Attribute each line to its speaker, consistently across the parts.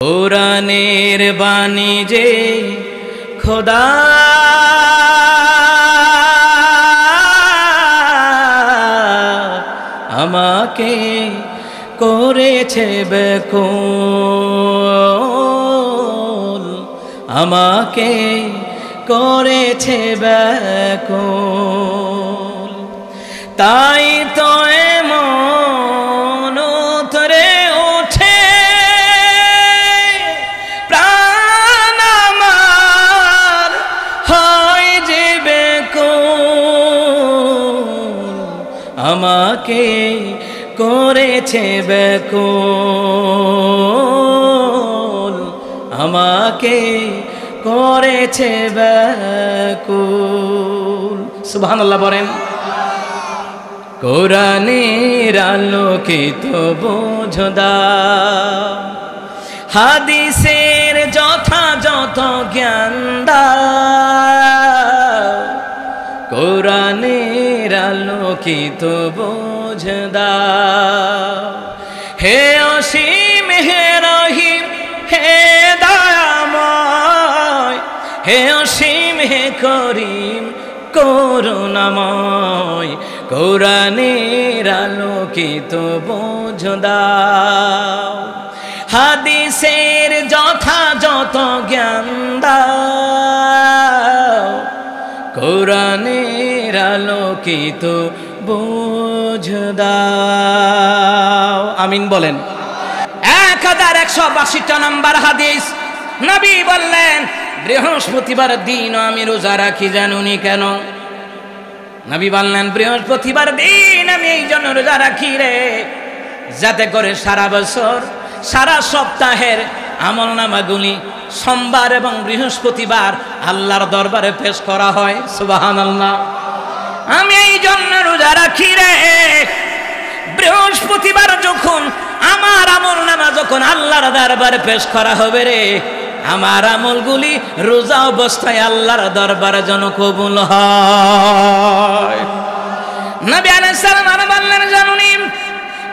Speaker 1: কোরআনের বাণী যে খোদা আমাকে করেছে ব্যাকুল, আমাকে করেছে ব্যাকুল। তাই তো এমন উতরে ওঠে প্রাণ আমার হয় যে ব্যাকুল, আমাকে করেছে ব্যাকুল, আমাকে করেছে ব্যাকুল। সুবহানাল্লাহ বলেন। কোরআনের আলোকিত বোঝ দাও, হাদিসের যথাযথ জ্ঞান দাও, কোরআনের আলোকিত বোঝ দাও। হে অসীম হে রহিম হে দয়াময়, হে অসীম হে করিম করুণাময়, কোরআনের আলোকিত বোঝ দাও, হাদিসের যথাযথ জ্ঞান দাও, কোরআনের আলোকিত বোঝ দাও। আমিন বলেন। 1182 নম্বর হাদিস, নবী বললেন বৃহস্পতিবার দিন আমি রোজা রাখি, জানুনি কেন? নবী বললেন বৃহস্পতিবার দিন আমি এই জন্য রোজা রাখি রে, যাতে করে সারা বছর সারা সপ্তাহের আমল নামাগুলি সোমবার এবং বৃহস্পতিবার আল্লাহর দরবারে পেশ করা হয়। সুবহানাল্লাহ। আমি এই জন্য রোজা রাখি রে, বৃহস্পতিবার যখন আমার আমল নামা যখন আল্লাহর দরবারে পেশ করা হবে রে, আমার আমলগুলি রোজা অবস্থায় আল্লাহর দরবারে যেন কবুল হয়। নবী আলাইহিস সালাম আর বললেন জানুনি,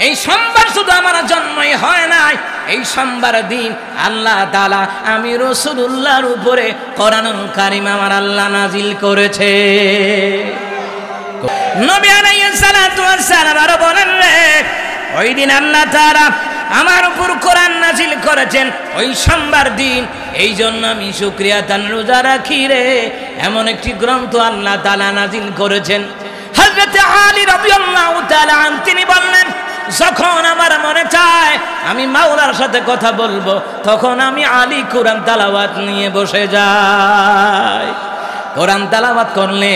Speaker 1: এই সোমবার শুধু আমার জন্মই হয় নাই, এই সোমবার দিন আল্লাহ তাআলা আমি রাসূলুল্লাহর উপরে কোরআনুল কারীম আমার আল্লাহ নাজিল করেছে। নবী আলাইহিস সালাতু ওয়াস সালাম আর বলেন রে, ওই দিন আল্লাহ তাআলা আমার উপর কোরআন নাজিল করেছেন ওই সোমবার দিন, এই জন্য আমি শুকরিয়া তান রোজা রাখি রে। এমন একটি গ্রন্থ আল্লাহ তাআলা নাজিল করেছেন। হযরত আলী রাদিয়াল্লাহু তাআলা আন তিনি বললেন, যখন আমার মনে চায় আমি মাওলার সাথে কথা বলবো, তখন আমি আলী কোরআন তেলাওয়াত নিয়ে বসে যাই। কোরআন তেলাওয়াত করলে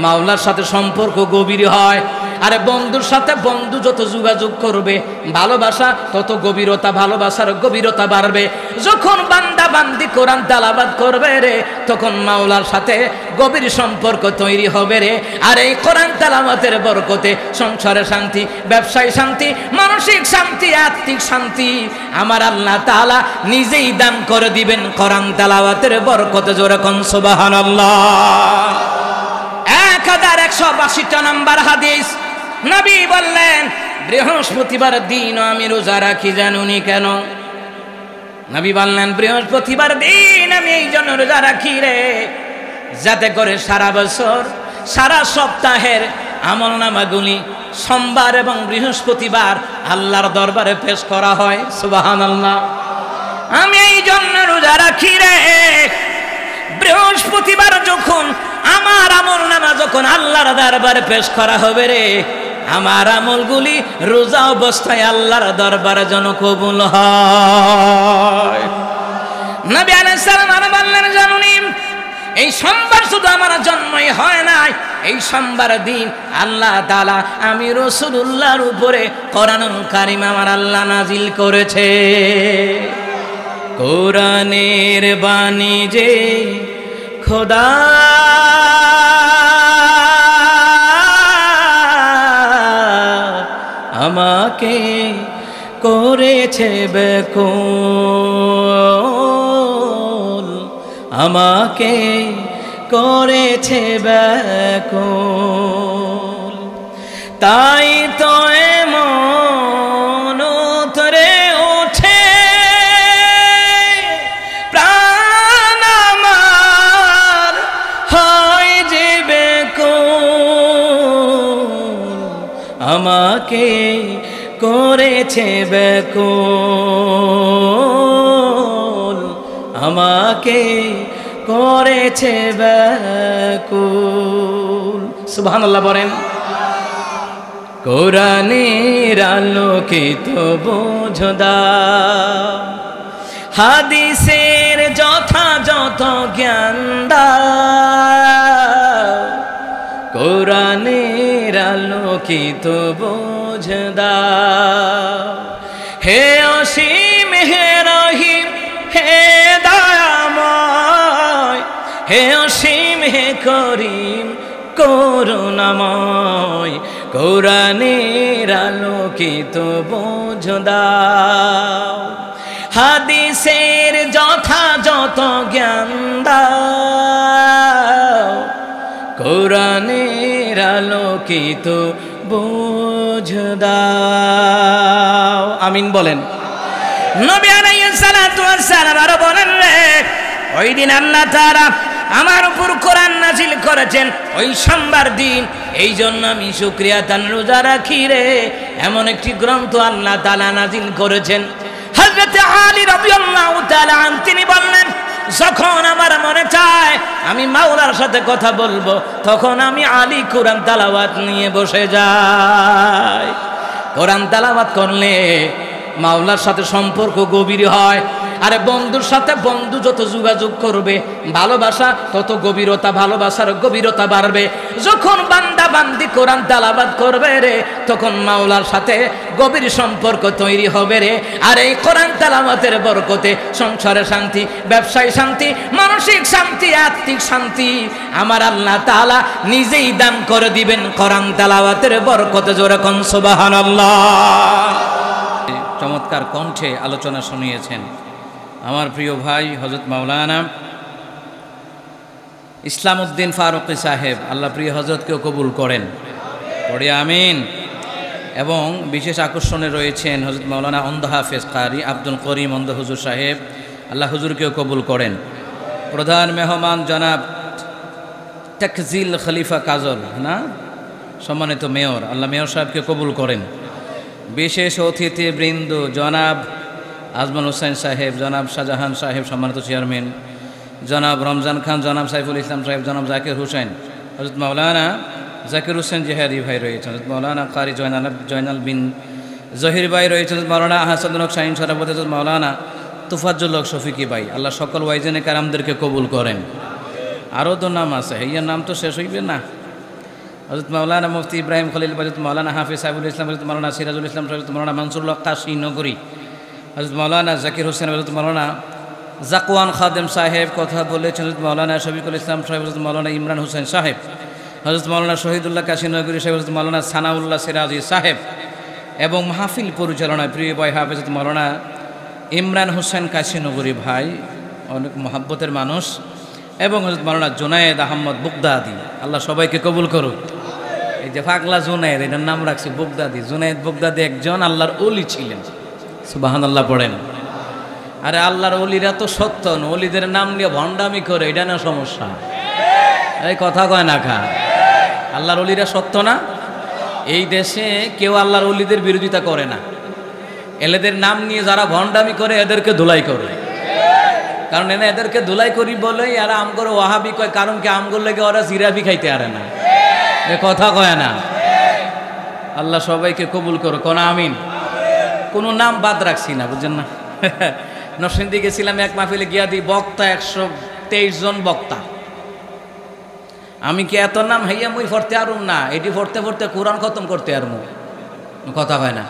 Speaker 1: মাওলার সাথে সম্পর্ক গভীর হয়। আরে বন্ধুর সাথে বন্ধু যত যোগাযোগ করবে, ভালোবাসা তত গভীরতা, ভালোবাসার গভীরতা বাড়বে। যখন বান্দা বান্দি কোরআন তেলাওয়াত করবে রে, তখন মাওলার সাথে গভীর সম্পর্ক তৈরি হবে রে। আর এই কোরআন তেলাওয়াতের বরকতে সংসারে শান্তি, ব্যবসায় শান্তি, মানসিক শান্তি, আত্মিক শান্তি আমার আল্লাহ তাআলা নিজেই দান করে দিবেন কোরআন তেলাওয়াতের বরকতে। জোরে কোন সুবহানাল্লাহ। 1182 নম্বর হাদিস, নবী বললেন বৃহস্পতিবার দিন আমি রোজা রাখি, জানুনি কেন? নবী বললেন বৃহস্পতিবার দিন আমি এই জন্য রোজা রাখি রে, যাতে করে সারা বছর সারা সপ্তাহের আমল নামাগুলি সোমবার এবং বৃহস্পতিবার আল্লাহর দরবারে পেশ করা হয়। সুবহানাল্লাহ। আমি এই জন্য রোজা রাখি রে, বৃহস্পতিবার যখন আমার আমল নামা যখন আল্লাহর দরবারে পেশ করা হবে রে, আমার আমলগুলি রোজা অবস্থায় আল্লাহর দরবারে যেন কবুল হয়। নবী আলাইহিস সালাম আর বললেন জানুনি, এই সোমবার শুধু আমার জন্মই হয় নাই, এই সোমবার দিন আল্লাহ তাআলা আমি রাসূলুল্লাহর উপরে কোরআনুল কারীম আমার আল্লাহ নাজিল করেছে। কোরআনের বাণী যে খোদা আমাকে করেছে ব্যাকুল, আমাকে করেছে ব্যাকুল। তাই তো এমন উতরে ওঠে আমাকে করেছে ব্যাকুল, আমাকে করেছে ব্যাকুল। সুবহানাল্লাহ বলেন। কোরআনের আলোকিত বোঝ দাও, হাদিসের যথাযথ জ্ঞান দাও, কোরআনের আলোকিত বোঝ দাও। হে অসীম হে রহিম হে দয়াময়, হে অসীম হে করিম করুণাময়, কোরআনের আলোকিত বোঝ দাও, হাদিসের যথাযথ জ্ঞান দাও, কোরআনের আলোকিত বোঝ দাও। আমিন বলেন। নবী আলাইহিস সালাতু ওয়াস সালাম আরো বলেন রে, ওই দিন আল্লাহ তাআলা আমার উপর কোরআন নাজিল করেছেন ওই সোমবার দিন, এই জন্য আমি শুকরিয়া তান রোজা রাখি রে। এমন একটি গ্রন্থ আল্লাহ তাআলা নাজিল করেছেন। হযরত আলী রাদিয়াল্লাহু তাআলা আন তিনি বললেন, যখন আমার মনে চায় আমি মাওলার সাথে কথা বলবো, তখন আমি আলী কোরআন তেলাওয়াত নিয়ে বসে যাই। কোরআন তেলাওয়াত করলে মাওলার সাথে সম্পর্ক গভীর হয়। আরে বন্ধুর সাথে বন্ধু যত যোগাযোগ করবে, ভালোবাসা তত গভীরতা, ভালোবাসার গভীরতা বাড়বে। যখন বান্দা বান্দি কোরআন তেলাওয়াত করবে রে, তখন মাওলার সাথে গভীর সম্পর্ক তৈরি হবে রে। আর এই কোরআন তেলাওয়াতের বরকতে সংসারে শান্তি, ব্যবসায় শান্তি, মানসিক শান্তি, আত্মিক শান্তি আমার আল্লাহ তাআলা নিজেই দান করে দিবেন কোরআন তেলাওয়াতের বরকতে। জোরে কোন সুবহানাল্লাহ। চমৎকার কণ্ঠে আলোচনা শুনিয়েছেন আমার প্রিয় ভাই হযরত মাওলানা ইসলাম উদ্দিন ফারুকী সাহেব। আল্লাহ প্রিয় হযরতকেও কবুল করেন, পড়ে আমিন। এবং বিশেষ আকর্ষণে রয়েছেন হযরত মাওলানা অন্ধ হাফেজ কারি আব্দুল করিম অন্ধ হুজুর সাহেব। আল্লাহ হুজুরকেও কবুল করেন। প্রধান মেহমান জনাব তাকজিল খলিফা কাজল, না সম্মানিত মেয়র, আল্লাহ মেয়র সাহেবকে কবুল করেন। বিশেষ অতিথি বৃন্দ জনাব আজমান হোসেন সাহেব, জনাব শাহজাহান সাহেব সম্মানিত চেয়ারম্যান, জনাব রমজান খান, জনাব সাইফুল ইসলাম সাহেব, জনাব জাকির হোসেন, হযরত মাওলানা জাকির হোসেন জেহাদি ভাই রয়েছেন, হযরত মাওলানা কারি জয়নাল বিন জহির ভাই রয়েছেন, হযরত মাওলানা আহসানুল হক শাহীন সরাবত, হযরত মাওলানা তুফাজ্জুল হক শফিকি ভাই। আল্লাহ সকল ওয়াইজেনে কারামদেরকে কবুল করেন। আরও তো নাম আছে, ইয়ার নাম তো শেষ হইবে না। হযরত মাওলানা মুফতি ইব্রাহিম খলিল, হযরত মাওলানা হাফিজ সাইফুল ইসলাম, হযরত মাওলানা সিরাজুল ইসলাম, হযরত মাওলানা মানসুরুল্লাহ কাশী নগরী, হযরত মাওলানা জাকির হোসেন, হযরত মাওলানা জাকওয়ান খাদেম সাহেব কথা বলেছেন, হযরত মাওলানা শফিকুল ইসলাম সাহেব, হযরত মাওলানা ইমরান হোসেন সাহেব, হযরত মাওলানা শহীদুল্লাহ কাশী নগরী সাহেব, হযরত মাওলানা সানাউল্লাহ সিরাজি সাহেব। এবং মাহফিল পরিচালনায় প্রিয় ভাই হাফেজ মাওলানা ইমরান হোসেন কাশী নগরী ভাই, অনেক মহাব্বতের মানুষ। এবং হযরত মাওলানা জুনায়েদ আহমদ বুগদাদি। আল্লাহ সবাইকে কবুল করুক। এই যে পাগলা জুনায়েদ, এটার নাম রাখছি বুগদাদি। জুনায়েদ বুগদাদি একজন আল্লাহর ওলি ছিলেন। সুবহানাল্লাহ পড়েন। আরে আল্লাহর ওলিরা তো সত্য, ওলিদের নাম নিয়ে ভণ্ডামি করে, এটা না সমস্যা। এই কথা কয় না খা, আল্লাহর ওলিরা সত্য না। এই দেশে কেউ আল্লাহর ওলিদের বিরোধিতা করে না। এলেদের নাম নিয়ে যারা ভণ্ডামি করে এদেরকে ধুলাই করে। কারণ এদেরকে ধুলাই করি বলেই এরা আমগর ওয়াহাবি কয়, কারণ কি আমগর লেগে ওরা জিরাবি খাইতে পারে না। এ কথা কয় না। আল্লাহ সবাইকে কবুল করো, কোন আমিন। কোনো নাম বাদ রাখছি না, বুঝছেন না। নরসিংদী গেছিলাম এক মাহফিলে, গিয়া দিই বক্তা 123 জন বক্তা। আমি কি এত নাম হাইয়া মুই পড়তে আরুম না, এটি পড়তে পড়তে কোরআন খতম করতে আরমু। কথা হয় না।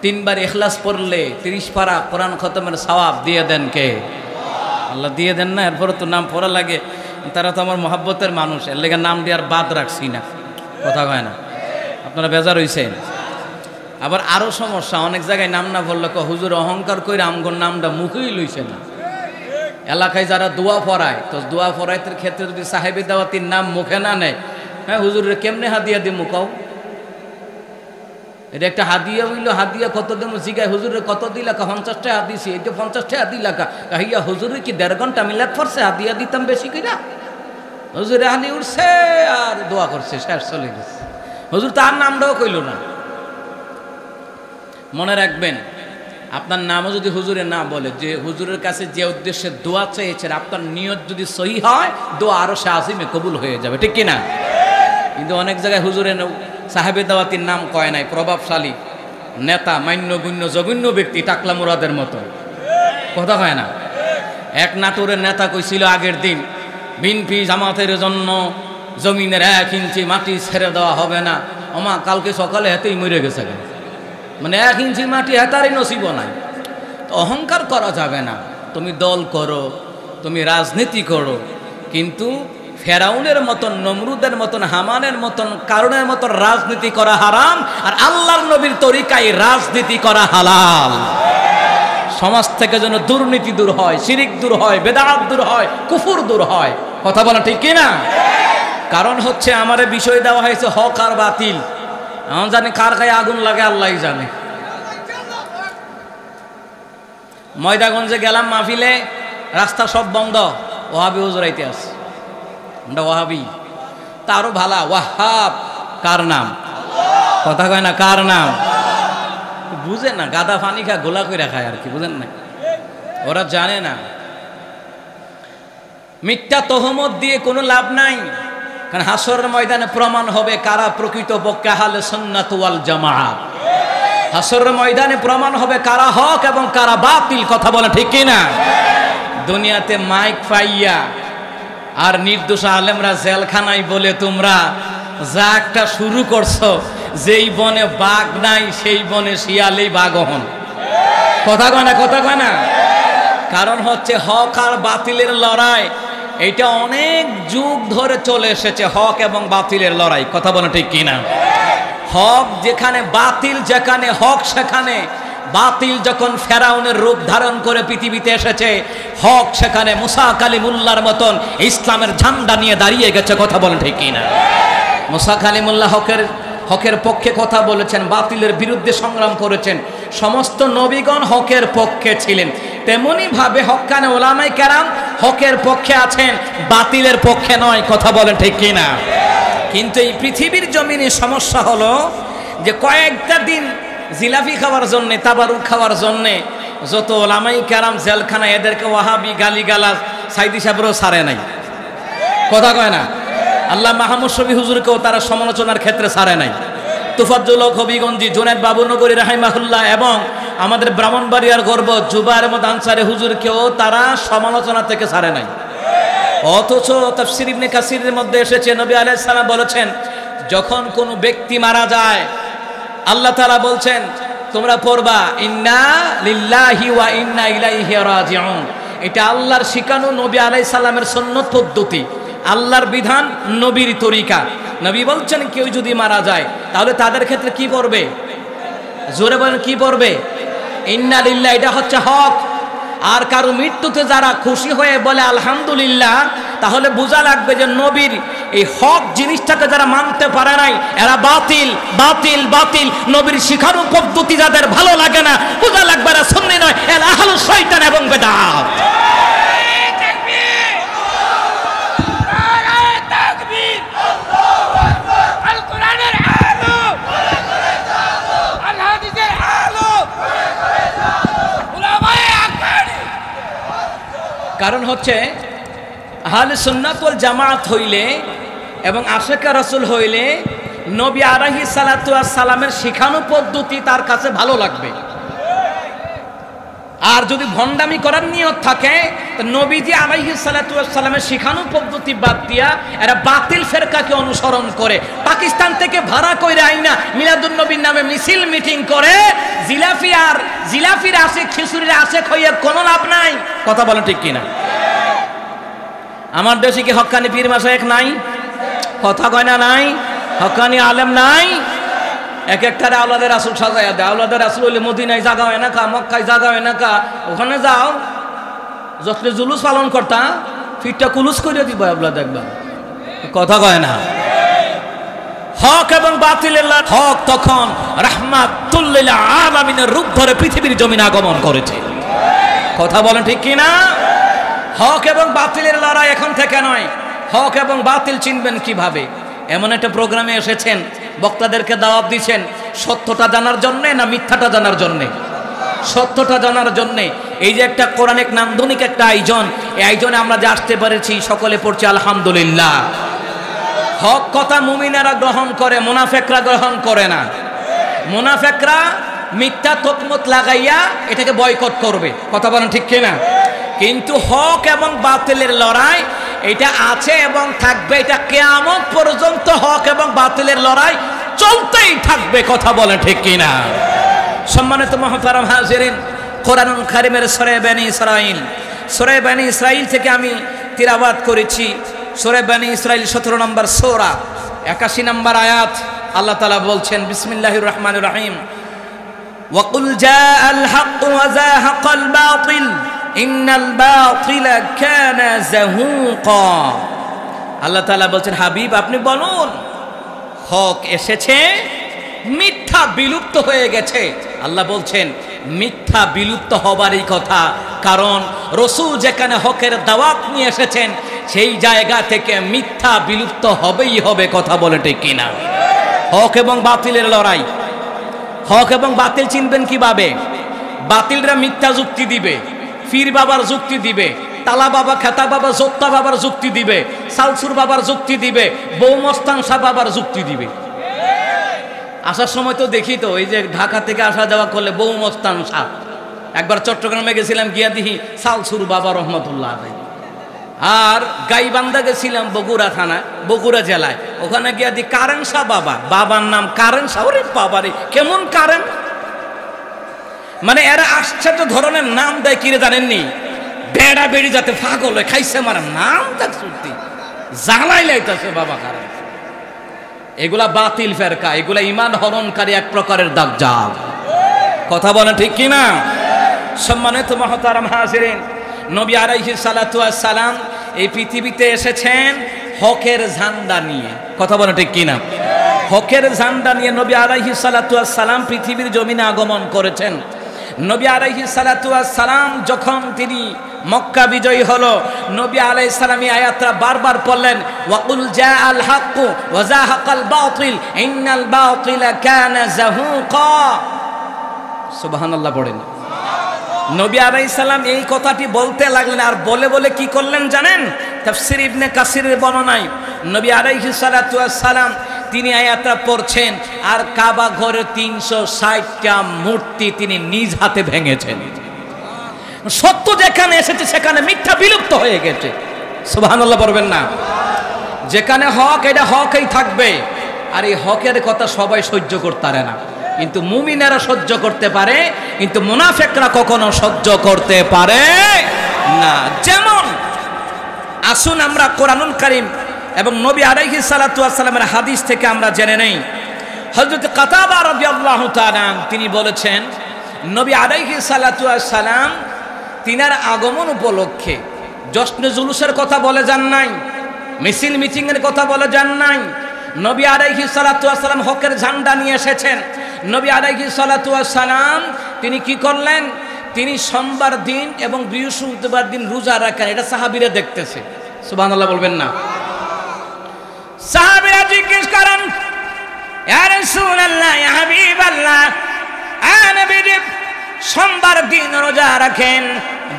Speaker 1: 3 বার ইখলাস পড়লে 30 পারা কোরআন খতমের সওয়াব দিয়ে দেন কে? আল্লাহ দিয়ে দেন না। এরপরে তো নাম পড়া লাগে, তারা তো আমার মহাব্বতের মানুষ, এর লেগে নাম দিয়ে আর বাদ রাখছি না। কথা হয় না। আপনারা বেজার হইছেন। আবার আরও সমস্যা, অনেক জায়গায় নাম না বললে হুজুর অহংকার করে আমগর নামটা মুখেই লইছে না। এলাকায় যারা দোয়া পড়ায়, তো দোয়া পড়াইতের ক্ষেত্রে যদি সাহেবী দাওয়াতির নাম মুখে না নেয়, হ্যাঁ হুজুরের কেমনে হাদিয়া দিমু কও? এটা একটা হাদিয়া হইল, হাদিয়া কত দেবো জিগায়, হুজুরের কত দিলা? 50 টাকা দিছি। এটা 50 টাকা দিলা কাহিয়া হুজুরের কি 1.5 ঘন্টা মিলাদ পড়ছে, হাদিয়া দিতাম বেশি কইরা। হুজুরে হানি উঠছে আর দোয়া করছে, শেষ চলে গেছে। হুজুর তার নামটাও কইল না।
Speaker 2: মনে রাখবেন, আপনার নামও যদি হুজুরে না বলে, যে হুজুরের কাছে যে উদ্দেশ্যে দোয়া চেয়েছেন, আপনার নিয়ত যদি সহি হয়, দোয়া আরো আজিমে কবুল হয়ে যাবে, ঠিক কিনা? কিন্তু অনেক জায়গায় হুজুরে সাহেবে দাওয়াতির নাম কয় নাই, প্রভাবশালী নেতা, মান্যগুণ্য জঘন্য ব্যক্তি, টাকলা মুরাদের মতো কথা হয় না। এক নাটোরের নেতা কইছিল আগের দিন, বিএনপি জামাতের জন্য জমিনের 1 ইঞ্চি মাটি ছেড়ে দেওয়া হবে না। ওমা কালকে সকালে হেতেই মরে গেছে, মানে 1 ইঞ্চি মাটি হেতারই নসিব নাই। তো অহংকার করা যাবে না। তুমি দল করো, তুমি রাজনীতি করো, কিন্তু ফেরাউনের মতন, নমরুদের মতন, হামানের মতন, কারণের মতন রাজনীতি করা হারাম, আর আল্লাহর নবীর তরিকায় রাজনীতি করা হালাল। সমাজ থেকে যেন দুর্নীতি দূর হয়, শিরিক দূর হয়, বেদাত দূর হয়, কুফুর দূর হয়। কথা বলা ঠিক কিনা? কারণ হচ্ছে আমারে বিষয় দেওয়া হয়েছে হক আর বাতিল। আমি জানি কার গায়ে আগুন লাগে আল্লাহই জানে। ময়দাগঞ্জে গেলাম মাহফিলে, রাস্তা সব বন্ধ, ওয়াহাবি হুজুর আইতে আছে। ওয়াহাবি তারও ভালা, ওয়াহাব কার নাম? কথা কয় না, কার নাম? বুঝেন না, গাদা পানি খায়, গোলা করে খায় আর কি, বুঝেন না? ওরা জানে না। মিথ্যা তহমত দিয়ে কোনো লাভ নাই, কারণ হাসরের ময়দানে প্রমাণ হবে কারা প্রকৃত পক্ষে আহলে সুন্নাত ওয়াল জামাআত। হাসরের ময়দানে প্রমাণ হবে কারা হক এবং কারা বাতিল। কথা বলে ঠিক কিনা? দুনিয়াতে মাইক পাইয়া আর নির্দোষ আলেমরা জেলখানায় বলে তোমরা যা একটা শুরু করছো, যেই বনে বাঘ নাই সেই বনে শিয়ালেই বাঘ হন। কথা কয় না, কথা কয় না? কারণ হচ্ছে হক আর বাতিলের লড়াই, এটা অনেক যুগ ধরে চলে এসেছে, হক এবং বাতিলের লড়াই। কথা বলে ঠিক কিনা? হক যেখানে, বাতিল যেখানে, হক সেখানে। বাতিল যখন ফেরাউনের রূপ ধারণ করে পৃথিবীতে এসেছে, হক সেখানে মুসা কালিমুল্লাহর মতন ইসলামের ঝান্ডা নিয়ে দাঁড়িয়ে গেছে। কথা বলেন ঠিক কিনা? মুসা কালিমুল্লাহ হকের পক্ষে কথা বলেছেন, বাতিলের বিরুদ্ধে সংগ্রাম করেছেন। সমস্ত নবীগণ হকের পক্ষে ছিলেন, তেমনি ভাবে হক্কানে ওলামায়ে কেরাম হকের পক্ষে আছেন, বাতিলের পক্ষে নয়। কথা বলেন ঠিক কিনা? কিন্তু এই পৃথিবীর জমিনে সমস্যা হলো যে কয়েকটা দিন জিলাপি খাওয়ার জন্যে, তাবারুক খাওয়ার জন্যে যত ওলামায়ে কেরাম জেলখানা, এদেরকে ওয়াহাবি গালিগালাজ সাইদি সাহেবরাও ছাড়ে নাই। কথা কয় না? আল্লাহ মাহমুদ শফি হুজুরকেও তারা সমালোচনার ক্ষেত্রে ছাড়ে নাই। তুফাজ্জল হক হবিগঞ্জি, জুনায়েদ বাবুনগরী রাহিমাহুল্লাহ এবং আমাদের ব্রাহ্মণবাড়িয়ার গর্ব জুবায়ের আহমদ আনসারী হুজুরকেও তারা সমালোচনা থেকে ছাড়ে নাই। অথচ তাফসীর ইবনে কাসিরের মধ্যে এসেছে, নবী আলাইহিস সালাম বলেছেন, যখন কোনো ব্যক্তি মারা যায়, আল্লাহ তাআলা বলছেন তোমরা পড়বা ইন্না লিল্লাহি ওয়া ইন্না ইলাইহি রাজিউন। এটা আল্লাহর শিখানো, নবী আলাইহিস সালামের সুন্নত পদ্ধতি, আল্লাহর বিধান, নবীর তরিকা। নবী বলছেন কেউ যদি মারা যায় তাহলে তাদের ক্ষেত্রে কি পড়বে? জোরে বলেন, কি পড়বে? ইন্না লিল্লাহ। এটা হচ্ছে হক। আর কারো মৃত্যুতে যারা খুশি হয়ে বলে আলহামদুলিল্লাহ, তাহলে বোঝা লাগবে যে নবীর এই হক জিনিসটাকে যারা মানতে পারে নাই, এরা বাতিল বাতিল বাতিল। নবীর শিখানো পদ্ধতি যাদের ভালো লাগে না, বোঝা লাগবে এরা সুন্নি নয়, এরা আহলুশ শয়তান এবং বেদাত। কারণ হচ্ছে আহলে সুন্নাত ওয়াল জামাত হইলে এবং আশিকা রাসূল হইলে নবী আলাইহিস সালাতু ওয়াস সালামের শিখানো পদ্ধতি তার কাছে ভালো লাগবে। আর যদি ভণ্ডামি করার নিয়ত থাকে, তো নবীজি আলাইহিস সালাতু ওয়াস সালামের শিখানো পদ্ধতি বাদ দিয়া এরা বাতিল ফেরকাকে অনুসরণ করে, পাকিস্তান থেকে ভাড়া কইরা আইনা মিলাদুন নবীর নামে মিছিল মিটিং করে, জিলাফির আশিক, খিচুড়ির আশিক হইয়া কোনো লাভ নাই। কথা বলেন ঠিক কিনা? আমার দেশে কি হক্কানি পীর মাশায়েখ নাই? কথা কয় না নাই? হক্কানি আলেম নাই? এক একটারে আওলাদের রাসূল সাজায়া দেয়। আওলাদের রাসূল হইলে মদিনায় জাগা হয় না কা, মক্কায় জাগা হয় না কা, ওখানে যাও যত জুলুস পালন করতা ফিটটা কুলুস করে দিব আবলা দেখবা। কথা কয় না? হক এবং বাতিলের হক তখন রাহমাতুল লিল আলামিনের রূপ ধরে পৃথিবীর জমিনে আগমন করেছে। কথা বলেন ঠিক কিনা? হক এবং বাতিলের লড়াই এখন থেকে নয়। হক এবং বাতিল চিনবেন কিভাবে? এমন একটা প্রোগ্রামে এসেছেন, বক্তাদেরকে দাওয়াত দিচ্ছেন, সত্যটা জানার জন্যে না মিথ্যাটা জানার জন্যে? সত্যটা জানার জন্যে। এই যে একটা কোরআনিক নান্দনিক একটা আয়োজন, এই আয়োজনে আমরা যে আসতে পেরেছি সকলে পড়ছি আলহামদুলিল্লাহ। হক কথা মুমিনেরা গ্রহণ করে, মুনাফেকরা গ্রহণ করে না। মুনাফেকরা মিথ্যা তকমত লাগাইয়া এটাকে বয়কট করবে, কথা বলেন ঠিক কিনা? কিন্তু হক এবং বাতিলের লড়াই এটা আছে এবং থাকবে, এটা কিয়ামত পর্যন্ত হক এবং বাতিলের লড়াই চলতেই থাকবে, কথা বলেন ঠিক কিনা? সম্মানিত মুহতারাম হাজিরিন, কোরআনুল কারীমের সূরা বনী ইসরাঈল থেকে আমি তিলাওয়াত করেছি। সূরা বনী ইসরাঈল 17 নম্বর সূরা 81 নম্বর আয়াত। আল্লাহ তাআলা বলছেন, বিসমিল্লাহির রহমানির রহিম, ওয়াকুল জাআল হক ওয়া যাহাকাল বাতিল ইন্নাল বাতিলা কানা যাহুকা। আল্লাহ তাআলা বলছেন, হাবিব আপনি বলুন হক এসেছে, মিথ্যা বিলুপ্ত হয়ে গেছে। আল্লাহ বলছেন মিথ্যা বিলুপ্ত হবারই কথা, কারণ রাসূল যেখানে হকের দাওয়াত নিয়ে এসেছেন সেই জায়গা থেকে মিথ্যা বিলুপ্ত হবেই হবে, কথা বলে ঠিক কিনা? হক এবং বাতিলের লড়াই। হক এবং বাতিল চিনবেন কিভাবে? বাতিলরা মিথ্যা যুক্তি দিবে, পীর বাবার যুক্তি দিবে, তালা বাবা, খেতা বাবা, জোত্তা বাবার যুক্তি দিবে, সালসুর বাবার যুক্তি দিবে, বৌমস্তান শাহ বাবার যুক্তি দিবে। আসার সময় তো দেখি তো, এই যে ঢাকা থেকে আসা যাওয়া করলে বৌমস্তান শাহ। একবার চট্টগ্রামে গেছিলাম, গিয়া দেখি সালসুর বাবা রহমতুল্লাহ আলাইহি। আর গাইবান্ধা গেছিলাম বগুড়া থানা, বগুড়া জেলায়, ওখানে গিয়া দি কারেন শাহ বাবা, বাবার নাম কারেন শাহ। ওরে বাবারে, কেমন কারেন! মানে এরা আশ্চর্য ধরনের নাম দেয়, কিরে জানেননি? বেড়া বেড়ি যাতে পাগল হয়ে খাইছে মারা নাম তার সত্যি জ্বালাই লাইতেছে বাবা কারেন। এগুলা বাতিল ফেরকা, এগুলা ঈমান হরণকারী এক প্রকারের দাজ্জাল, কথা বলেন ঠিক কিনা? সম্মানিত মুহতারাম হাজিরিন, নবী আলাইহিস সালাতু ওয়াস সালাম এই পৃথিবীতে এসেছেন হকের ঝান্ডা নিয়ে, কথা বলেন ঠিক কিনা? হকের ঝান্ডা নিয়ে নবী আলাইহিস সালাতু ওয়াস সালাম পৃথিবীর জমিনে আগমন করেছেন। নবী আলাইহিস সালাতু ওয়াস সালাম যখন তিনি মক্কা বিজয়ী হলো, নবী আলাইহিস সালাম এই আয়াতটা বারবার পড়লেন, ওয়াকুল জাআল হক ওয়া যাহাকাল বাতিল ইন্নাল বাতিলা কানা যাহুকা। সুবহানাল্লাহ পড়েন। নবী আলাইহিস সালাম এই কথাটি বলতে লাগলেন, আর বলে বলে কি করলেন জানেন? তাফসীর ইবনে কাসিরের বর্ণনায় নবী আলাইহিস সালাতু ওয়াস সালাম তিনি আয়াতটা পড়ছেন, আর কাবা ঘরের 360টা মূর্তি তিনি নিজ হাতে ভেঙেছেন। সত্য যেখানে এসেছে সেখানে মিথ্যা বিলুপ্ত হয়ে গেছে, সুবহানাল্লাহ বলবেন না? যেখানে হক এটা হকই থাকবে। আর এই হকের কথা সবাই সহ্য করতে পারে না, কিন্তু মুমিনেরা সহ্য করতে পারে, কিন্তু মুনাফিকরা কখনো সহ্য করতে পারে না। যেমন আসুন আমরা কোরআনুল কারীম এবং নবী আলাইহিস সালাতু ওয়াস সালামের হাদিস থেকে আমরা জেনে নেই। হযরত কাতাবা রাদিয়াল্লাহু তাআলা তিনি বলেছেন, নবী আলাইহিস সালাতু ওয়াস সালাম তিনার আগমন উপলক্ষে জশ্নে জুলুসের কথা বলে যান নাই, মিছিল মিটিং এর কথা বলে যান নাই। নবী আলাইহিস সালাতু ওয়াস সালাম হকের ঝান্ডা নিয়ে এসেছেন। নবী আলাইহিস সালাতু ওয়াস সালাম তিনি কি করলেন? তিনি সোমবার দিন এবং বৃহস্পতিবার দিন রোজা রাখেন। এটা সাহাবীরা দেখতেছে, সুবহানাল্লাহ বলবেন না? সাহাবীরা জিজ্ঞেস করেন, ইয়া রাসূলুল্লাহ, ইয়া হাবিবাল্লাহ, নবীজি সোমবার দিন রোজা রাখেন,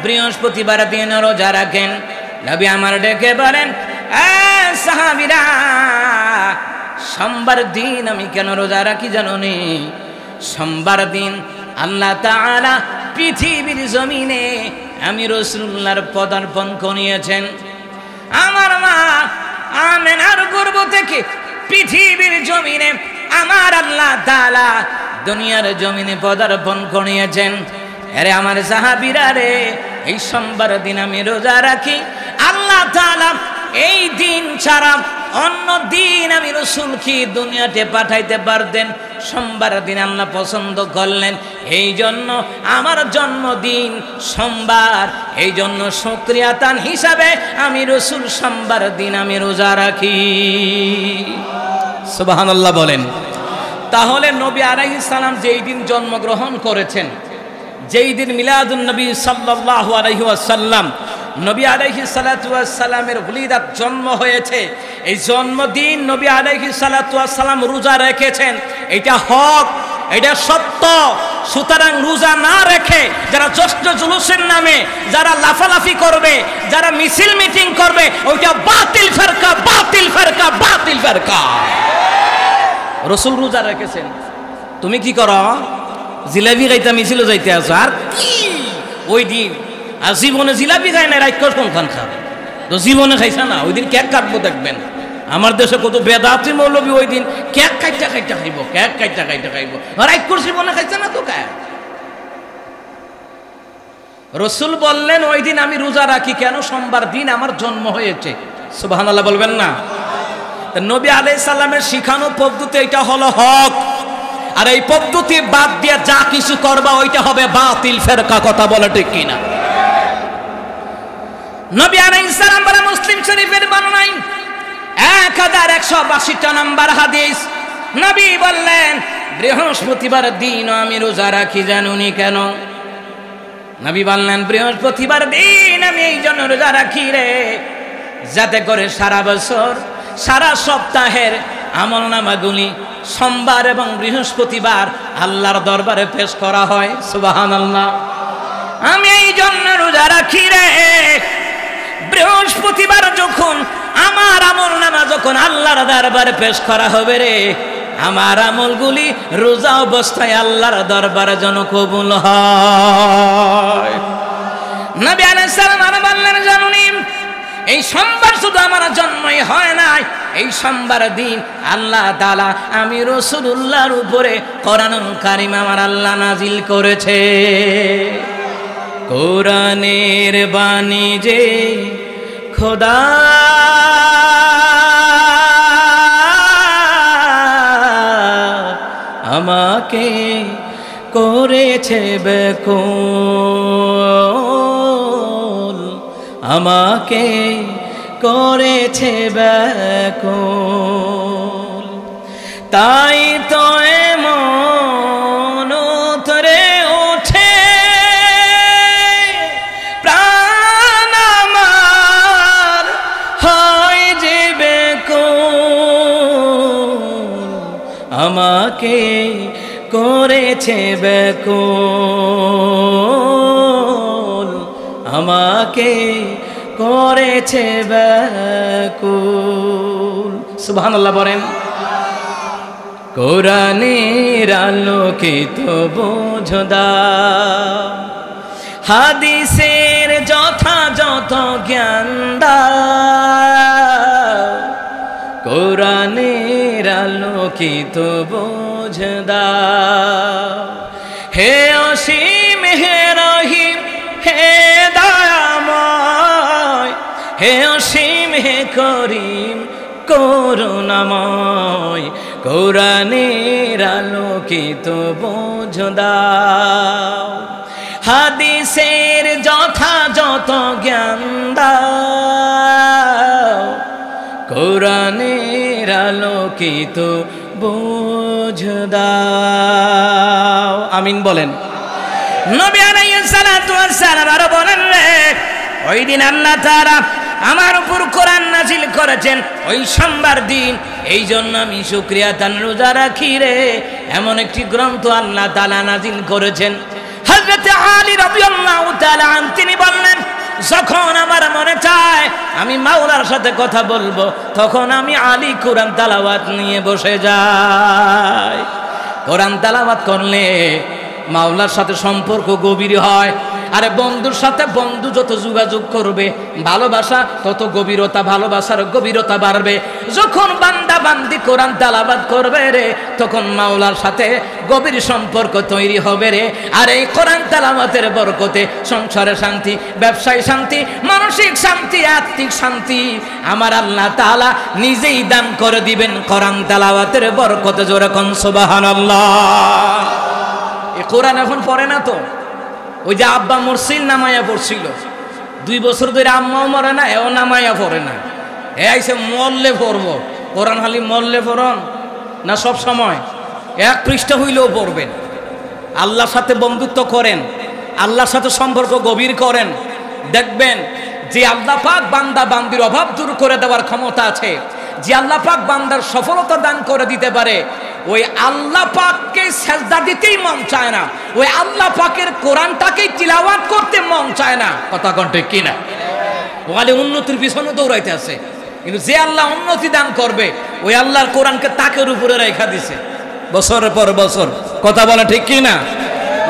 Speaker 2: বৃহস্পতিবার দিন রোজা রাখেন। নবী আমার ডেকে বলেন, সাহাবীরা, সোমবার দিন আমি কেন রোজা রাখি জানোনি? সোমবার দিন আল্লাহ তাআলা পৃথিবীর জমিনে আমি রাসূলুল্লাহর পদার্পণ করিয়েছেন। আমার মা আমেনার গর্ভ থেকে পৃথিবীর জমিনে আমার আল্লাহ তাআলা দুনিয়ার জমিনে পদার্পণ করিয়েছেন। আরে আমার সাহাবীরা রে, এই সোমবার দিন আমি রোজা রাখি। আল্লাহ তাআলা এই দিন ছাড়া অন্য দিন আমি রাসূলকে দুনিয়াতে পাঠাইতে পারতেন, সোমবার দিন আল্লাহ পছন্দ করলেন, এই জন্য আমার জন্মদিন সোমবার, এই জন্য শুকরিয়াতান হিসাবে আমি রাসূল সোমবার দিন আমি রোজা রাখি। সুবহানাল্লাহ বলেন। তাহলে নবী আলাইহিস সালাম যেই দিন জন্মগ্রহণ করেছেন, যেই দিন মিলাদুন নবী সাল্লাল্লাহু আলাইহি ওয়াসাল্লাম, নবী আলাইহিস সালাতু ওয়াস সালামের ওলিদাত জন্ম হয়েছে, এই জন্মদিন নবী আলাইহিস সালাতু ওয়াস সালাম রোজা রেখেছেন, এটা হক, এটা সত্য। সুতরাং রোজা না রেখে যারা জশ্ন জুলুসের নামে যারা লাফালাফি করবে, যারা মিছিল মিটিং করবে, ওইটা বাতিল ফেরকা, বাতিল ফেরকা, বাতিল ফেরকা। রাসূল রোজা রেখেছেন, তুমি কি করো? জিলাপি খাইতে মিছিল যাইতে আছো, আর কি ওই দিন আর জীবনে জিলাপি খায় না, রাইট কোনখান খাবে তো জীবনে খাইছা না, ওই দিন কেক কাটবো দেখবেন। আমার দেশে কত বেদাতি মৌলবী ওই দিন কেক কাইটা খাইটা খাইব, কেক কাইটা খাইটা খাইব, রাইট কোর জীবনে খাইছে না তো কেক। রাসূল বললেন ওই দিন আমি রোজা রাখি কেন? সোমবার দিন আমার জন্ম হয়েছে। সুবহানাল্লাহ বলবেন না? নবী আলাইহিস সালামের শিখানো পদ্ধতি এটা হলো হক, আর এই পদ্ধতি বাদ দিয়ে যা কিছু করবা ওইটা হবে বাতিল ফেরকা। কথা বলে ঠিক কিনা? নবী আলাইহিস সালাম বলে মুসলিম শরীফের বর্ণনায় 1182 নম্বর হাদিস, নবী বললেন বৃহস্পতিবার দিন আমি রোজা রাখি, জানুনি কেন? নবী বললেন বৃহস্পতিবার দিন আমি এই জন্য রোজা রাখি রে, যাতে করে সারা বছর সারা সপ্তাহের আমল নামাগুলি সোমবার এবং বৃহস্পতিবার আল্লাহর দরবারে পেশ করা হয়। সুবহানাল্লাহ। আমি এই জন্য রোজা রাখি রে, বৃহস্পতিবার যখন আমার আমল নামা যখন আল্লাহর দরবারে পেশ করা হবে রে, আমার আমলগুলি রোজা অবস্থায় আল্লাহর দরবারে যেন কবুল হয়। নবী আলাইহিস সালাম আর বললেন জানুনি এই সোমবার শুধু আমার জন্মই হয় নাই, এই সোমবার দিন আল্লাহ তাআলা আমি রাসূলুল্লাহর উপরে কোরআনুল কারীম আমার আল্লাহ নাজিল করেছে। কোরআনের বাণী যে খোদা আমাকে করেছে ব্যাকুল, আমাকে করেছে ব্যাকুল, তাই তো এমন উতরে ওঠে প্রাণ আমার হয় যে ব্যাকুল, আমাকে করেছে ব্যাকুল, আমাকে করেছে ব্যাকুল। সুবহানাল্লাহ বলেন। কোরআনের আলোকিত বোঝ দাও, হাদিসের যথাযথ জ্ঞান দাও, কোরআনের আলোকিত বোঝ দাও। হে অসীম হে রহিম হে দয়াময়, হে অসীম হে করিম করুণাময়, কোরআনের আলোকিত বোঝ দাও, হাদিসের যথাযথ জ্ঞান দাও, কোরআনের আলোকিত বোঝ দাও। আমিন বলেন। নবী আলাইহিস সালাতু ওয়াস সালাম আরো বলেন রে, ওই দিন আল্লাহ তাআলা আমার উপর কোরআন নাজিল করেছেন ওই সোমবার দিন, এই জন্য আমি শুকরিয়া তান রোজা রাখি রে। এমন একটি গ্রন্থ আল্লাহ তাআলা নাজিল করেছেন। হযরত আলী রাদিয়াল্লাহু তাআলা আনহু তিনি বললেন, যখন আমার মনে চায় আমি মাওলার সাথে কথা বলবো, তখন আমি আলী কোরআন তেলাওয়াত নিয়ে বসে যাই। কোরআন তেলাওয়াত করলে মাওলার সাথে সম্পর্ক গভীর হয়। আরে বন্ধুর সাথে বন্ধু যত যোগাযোগ করবে, ভালোবাসা তত গভীরতা, ভালোবাসার গভীরতা বাড়বে। যখন বান্দা বান্দি কোরআন তেলাওয়াত করবে রে, তখন মাওলার সাথে গভীর সম্পর্ক তৈরি হবে রে। আর এই কোরআন তেলাওয়াতের বরকতে সংসারে শান্তি, ব্যবসায় শান্তি, মানসিক শান্তি, আত্মিক শান্তি আমার আল্লাহ তাআলা নিজেই দান করে দিবেন কোরআন তেলাওয়াতের বরকতে। জোরে কোন সুবহানাল্লাহ। এই কোরআন এখন পড়ে না তো, ওই যে আব্বা মুরসিল নামাইয়া পড়ছিল, 2 বছর ধরে আম্মাও মরে না, এও নামাইয়া পড়ে না। এ আইসে মরলে পড়বো। কোরআন খালি মরলে পড়ন না, সব সময় 1 পৃষ্ঠা হইলেও পড়বেন। আল্লাহর সাথে বন্ধুত্ব করেন, আল্লাহর সাথে সম্পর্ক গভীর করেন, দেখবেন যে আল্লাহ পাক বান্দা বান্দির অভাব দূর করে দেওয়ার ক্ষমতা আছে, যে আল্লাহ পাক বান্দার সফলতা দান করে দিতে পারে, ওই আল্লাহ পাককে সেজদা দিতেই মন চায় না, ওই আল্লাহ পাকের কোরআনটাকেই তিলাওয়াত করতে মন চায় না। কথা কণ্ঠে কিনা? ওখানে উন্নতির পিছনে দৌড়াইতে আছে, কিন্তু যে আল্লাহ উন্নতি দান করবে ওই আল্লাহর কোরআনকে তাকের উপরে রেখা দিছে বছরের পর বছর। কথা বলে ঠিক কিনা?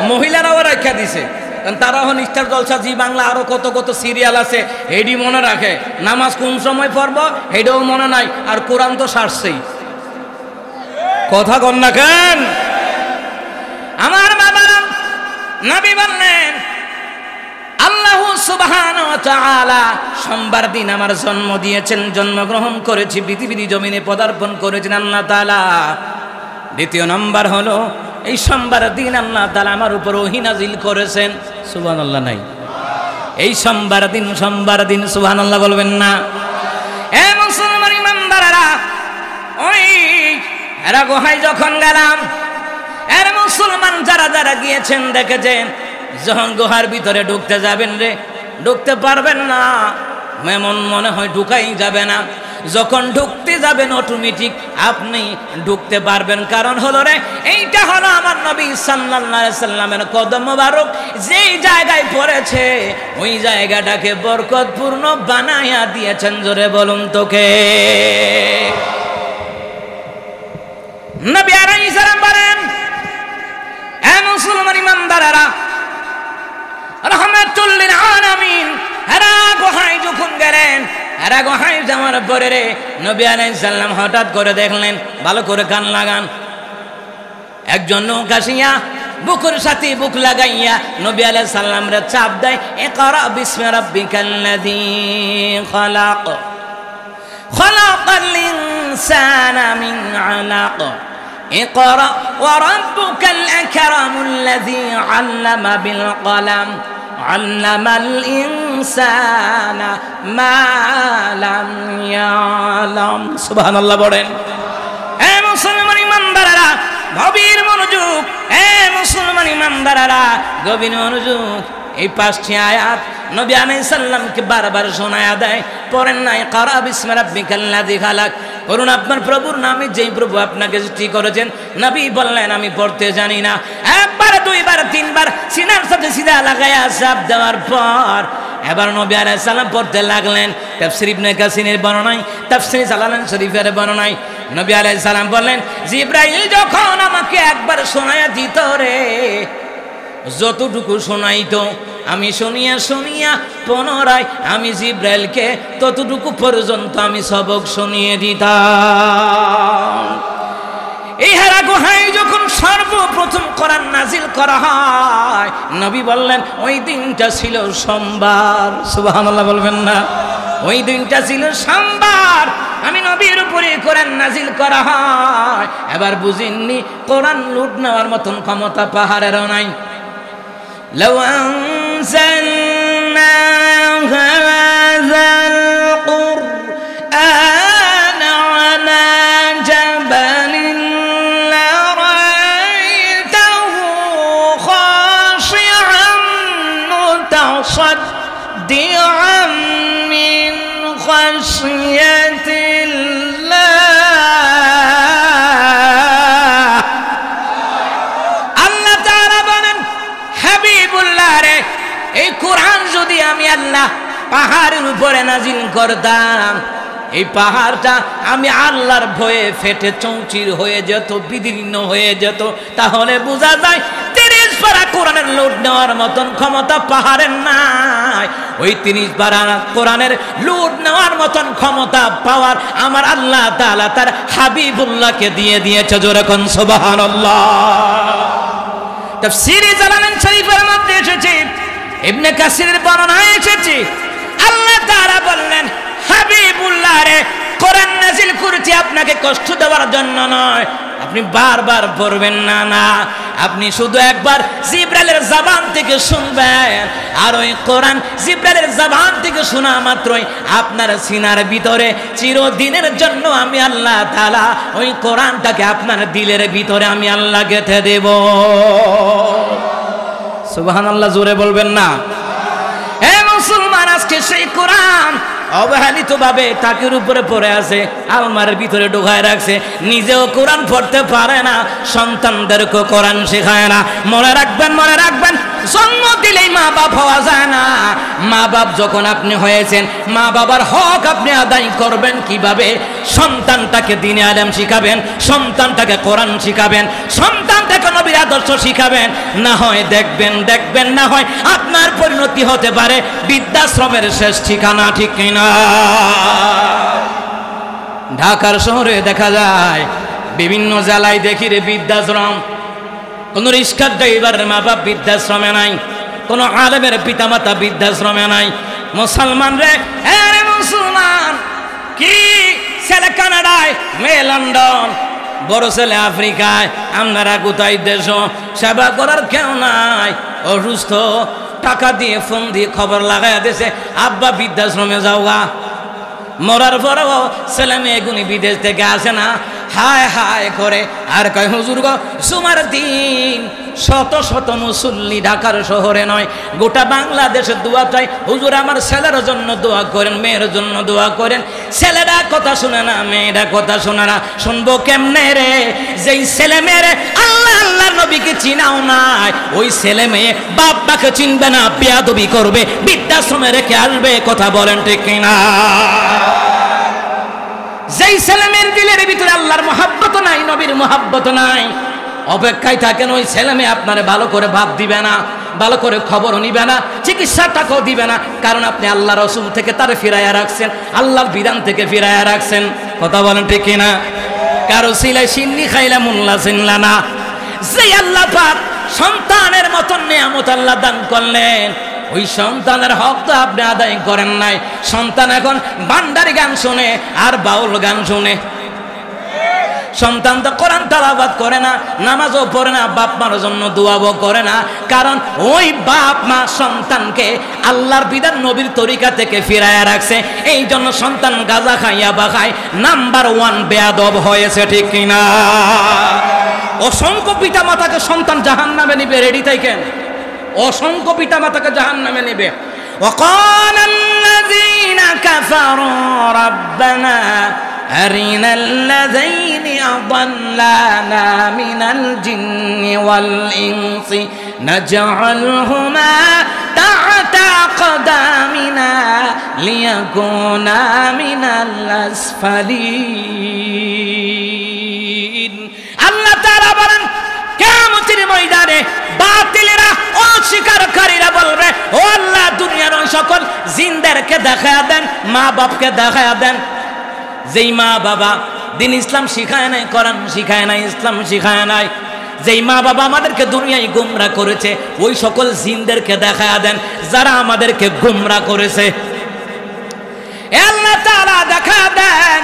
Speaker 2: মহিলারাও রেখা দিছে, কারণ তারা এখন ইফতার জলসা, জি বাংলা, আরো কত কত সিরিয়াল আছে, এডি মনে রাখে। নামাজ কোন সময় পড়ব এটাও মনে নাই, আর কোরআন তো সারছেই। কথা কন না কেন? আমার বাবারা, নবী বললেন আল্লাহ সুবহানাহু ওয়া তাআলা সোমবার দিন আমার জন্ম দিয়েছেন, জন্মগ্রহণ করেছি, পৃথিবীর জমিনে পদার্পণ করেছেন আল্লাহ তাআলা। দ্বিতীয় নম্বর হলো এই সোমবার দিন আল্লাহ তাআলা আমার উপর ওহী নাজিল করেছেন। সুবহানাল্লাহ নাই? এই সোমবার দিন সুবহানাল্লাহ বলবেন না? এ মুসলমান ইমানদারেরা, ওই এরা গুহায় যখন গেলাম, এর মুসলমান যারা যারা গিয়েছেন দেখেছেন, যখন গুহার ভিতরে ঢুকতে যাবেন রে, ঢুকতে পারবেন না, এমন মনে হয় ঢুকাই যাবে না। যখন ঢুকতে যাবেন অটোমেটিক আপনি ঢুকতে পারবেন। কারণ হলো রে, এইটা হলো আমার নবী সাল্লাল্লাহু আলাইহি সাল্লামের কদম মোবারক, যেই জায়গায় পড়েছে ওই জায়গাটাকে বরকতপূর্ণ বানায়া দিয়েছেন। জোরে বলুন তোকে। নবী আলাইহিস সালাম বলেন, এ মুসলমান ইমানদারেরা, রাহমাতুল লিল আলামিন, এরা গুহায় যখন গেলেন, এরা গুহায় যাওয়ার পরে রে নবী আলাইহিস সালাম হঠাৎ করে দেখলেন, ভালো করে কান লাগান, একজন নৌকা আসিয়া বুকের সাথে বুক লাগাইয়া নবী আলাইহিস সালাম রে চাপ দেয়, ইকরা বিসমি রাব্বিকাল্লাযী খালাক, খালাকাল ইনসানা মিন আলাক, ইকরা ওয়া রাব্বুকাল আকরামুল্লাযী আল্লামা বিল কলম, আল্লামাল ইনসানা মা লাম ইয়ালাম। সুবহানাল্লাহ বলেন। হে মুসলমান ইমানদারেরা, গভীর মনোযোগ। হে মুসলমান ইমানদারেরা, গভীর মনোযোগ। এই পাঁচটি আয়াত নবী আলাইহিস সালামকে বারবার শোনায়া দেয়। পড়েন না, ইকরা বিসমি রাব্বিকাল্লাযী খালাক, করুন আপনার প্রভুর নামে, যেই প্রভু আপনাকে সৃষ্টি করেছেন। নবী বললেন, আমি পড়তে জানি না। একবার, দুইবার, তিনবার সিনার সাথে সিধা লাগায়া চাপ দেওয়ার পর এবার নবী আলাইহিস সালাম পড়তে লাগলেন। তাফসীর ইবনে কাসিরের বর্ণনায়, তাফসীর জালালাইন শরীফের বর্ণনায় নবী আলাইহিস সালাম বললেন, জিবরাইল যখন আমাকে একবার শোনায়া দিত রে, যতটুকু শোনাইতো আমি শুনিয়া শুনিয়া পুনরায় আমি জিবরাইলকে ততটুকু পর্যন্ত আমি সবক শুনিয়ে দিতাম। এই হেরা গুহায় যখন সর্বপ্রথম কোরআন নাজিল করা হয়, নবী বললেন ওই দিনটা ছিল সোমবার। সুবহানাল্লাহ বলবেন না? ওই দিনটা ছিল সোমবার, আমি নবীর উপরে কোরআন নাজিল করা হয়। এবার বুঝিননি, কোরআন লুট নেওয়ার মতন ক্ষমতা পাহাড়েরও নাই। لو أنزلنا هذا القرآن على جبل لرأيته خاشعا متصدعا من خشية الله। এই কোরআন যদি আমি আল্লাহ পাহাড়ের উপরে নাজিল করতাম, এই পাহাড়টা আমি আল্লাহর ভয়ে ফেটে চৌচির হয়ে যেত, বিদীর্ণ হয়ে যেত। তাহলে বোঝা যায় 30 পারা কোরআনের লুট নেওয়ার মতন ক্ষমতা পাহাড়ের নাই। ওই 30 পারা কোরআনের লুট নেওয়ার মতন ক্ষমতা পাওয়ার আমার আল্লাহ তাআলা তার হাবিবুল্লাহকে দিয়ে দিয়েছে। জোরে কোন সুবহানাল্লাহ। তাফসীরে জালালাইন শরীফের মধ্যে এসেছে, ইবনে কাসিরের বর্ণনায় এসেছে, আল্লাহ তাআলা বললেন, হাবিবুল্লাহ রে, কোরআন নাজিল করেছি আপনাকে কষ্ট দেওয়ার জন্য নয়, আপনি বারবার পড়বেন না, না, আপনি শুধু একবার জিবরাইলের জবান থেকে শুনবেন। আর ওই কোরআন জিবরাইলের জবান থেকে শোনা মাত্রই আপনার সিনার ভিতরে চিরদিনের জন্য আমি আল্লাহ তাআলা ওই কোরআনটাকে আপনার দিলের ভিতরে আমি আল্লাহ গেঁথে দেব। সুবহানাল্লাহ জোরে বলবেন না? হে মুসলমান, আজকে সেই কোরআন
Speaker 1: অবহেলিত ভাবে তাকের উপরে পড়ে আছে, আলমারের ভিতরে ঢুকায় রাখছে, নিজেও কোরআন পড়তে পারে না, সন্তানদেরকে কোরআন শেখায় না। মনে রাখবেন, মনে রাখবেন, জন্ম দিলেই মা বাপ হওয়া যায় না। মা বাপ যখন আপনি হয়েছেন, মা বাবার হক আপনি আদায় করবেন কিভাবে? সন্তানটাকে দ্বীনে আলেম শিখাবেন, সন্তানটাকে কোরআন শিখাবেন, সন্তানটাকে নবীর আদর্শ শিখাবেন। না হয় দেখবেন, দেখবেন না হয় আপনার পরিণতি হতে পারে বৃদ্ধাশ্রমের শেষ ঠিকানা, ঠিক কিনা? ঢাকার শহরে দেখা যায়, বিভিন্ন জেলায় দেখি রে বৃদ্ধাশ্রম। কোন রিক্সার ড্রাইভারের মা বাপ বৃদ্ধাশ্রমে নাই, কোন আলেমের পিতামাতা বৃদ্ধাশ্রমে নাই। মুসলমান রে, আরে মুসলমান, কি ছেলে কানাডায়, মেয়ে লন্ডন, বড় ছেলে আফ্রিকায়, আপনারা কোথায় দেশ? সেবা করার কেউ নাই, অসুস্থ, টাকা দিয়ে ফোন দিয়ে খবর লাগাইয়া দিয়েছে আব্বা বৃদ্ধাশ্রমে যাওগা। মরার পরেও ছেলে মেয়েগুনি বিদেশ থেকে আসে না, হায় হায় করে আর কয় হুজুর গো জুমার দিন শত শত মুসল্লি ঢাকার শহরে নয় গোটা বাংলাদেশে দোয়া চাই, হুজুর আমার ছেলের জন্য দোয়া করেন, মেয়ের জন্য দোয়া করেন। ছেলেরা কথা শুনে না, মেয়েরা কথা শুনে না, শুনবো কেমনে রে? যেই ছেলে মেয়েরে আল্লাহ আল্লাহ নবীকে চিনাও নাই, ওই ছেলে মেয়ে বাপ মাকে চিনবে না, বেয়াদবি করবে, বৃদ্ধাশ্রমে রেখে আসবে। কথা বলেন ঠিক কিনা? যেই ছেলে মেয়ের দিলের ভিতরে আল্লাহর মহাব্বত নাই, নবীর মহাব্বত নাই, অপেক্ষায় থাকেন ওই ছেলে মেয়ে আপনারে ভালো করে ভাব দিবে না, ভালো করে খবরও নিবে না, চিকিৎসা টাকাও দিবে না, কারণ আপনি আল্লাহ রসুল থেকে তারে ফিরাইয়া রাখছেন, আল্লাহর বিধান থেকে ফিরাইয়া রাখছেন। কথা বলেন ঠিক কিনা? কারো সিলাই সিন্নি খাইলা মোল্লা চিনলা না। যে আল্লাহ পাক সন্তানের মতন নিয়ামত আল্লাহ দান করলেন, ওই সন্তানের হক তো আপনি আদায় করেন নাই। সন্তান এখন ভান্ডারি গান শুনে আর বাউল গান শুনে। সন্তান তো কোরআন তেলাওয়াত করে না, নামাজও পড়ে না, বাপ মার জন্য দোয়াও করে না, কারণ ওই বাপ মা সন্তানকে আল্লাহর বিধান নবীর তরিকা থেকে ফিরাইয়া রাখছে। এই জন্য সন্তান গাঁজা খাইয়া বা খায়, নাম্বার 1 বেয়াদব হয়েছে, ঠিক কিনা? অসংখ্য পিতা মাতাকে সন্তান জাহান্নামে নিবে, রেডি থাকেন। অসংখ্য পিতা মাতাকে জাহান্নামে নেবে। وقال الذين كفروا ربنا أرنا الذين أضلانا من الجن والإنس نجعلهما تحت أقدامنا ليكونا من الأسفلين। الله تعالى বলেন কিয়ামতের ময়দানে বাতিলেরা অস্বীকারীরা বলবে, ও আল্লাহ দুনিয়ার ওই সকল জিনদেরকে দেখায়া দেন, মা বাপকে দেখায়া দেন। যেই মা বাবা দিন ইসলাম শিখায় নাই, কোরআন শিখায় নাই, ইসলাম শিখায় নাই, যেই মা বাবা আমাদেরকে দুনিয়ায় গুমরা করেছে, ওই সকল জিনদেরকে দেখায়া দেন যারা আমাদেরকে গুমরা করেছে। আল্লাহ তাআলা দেখায়া দেন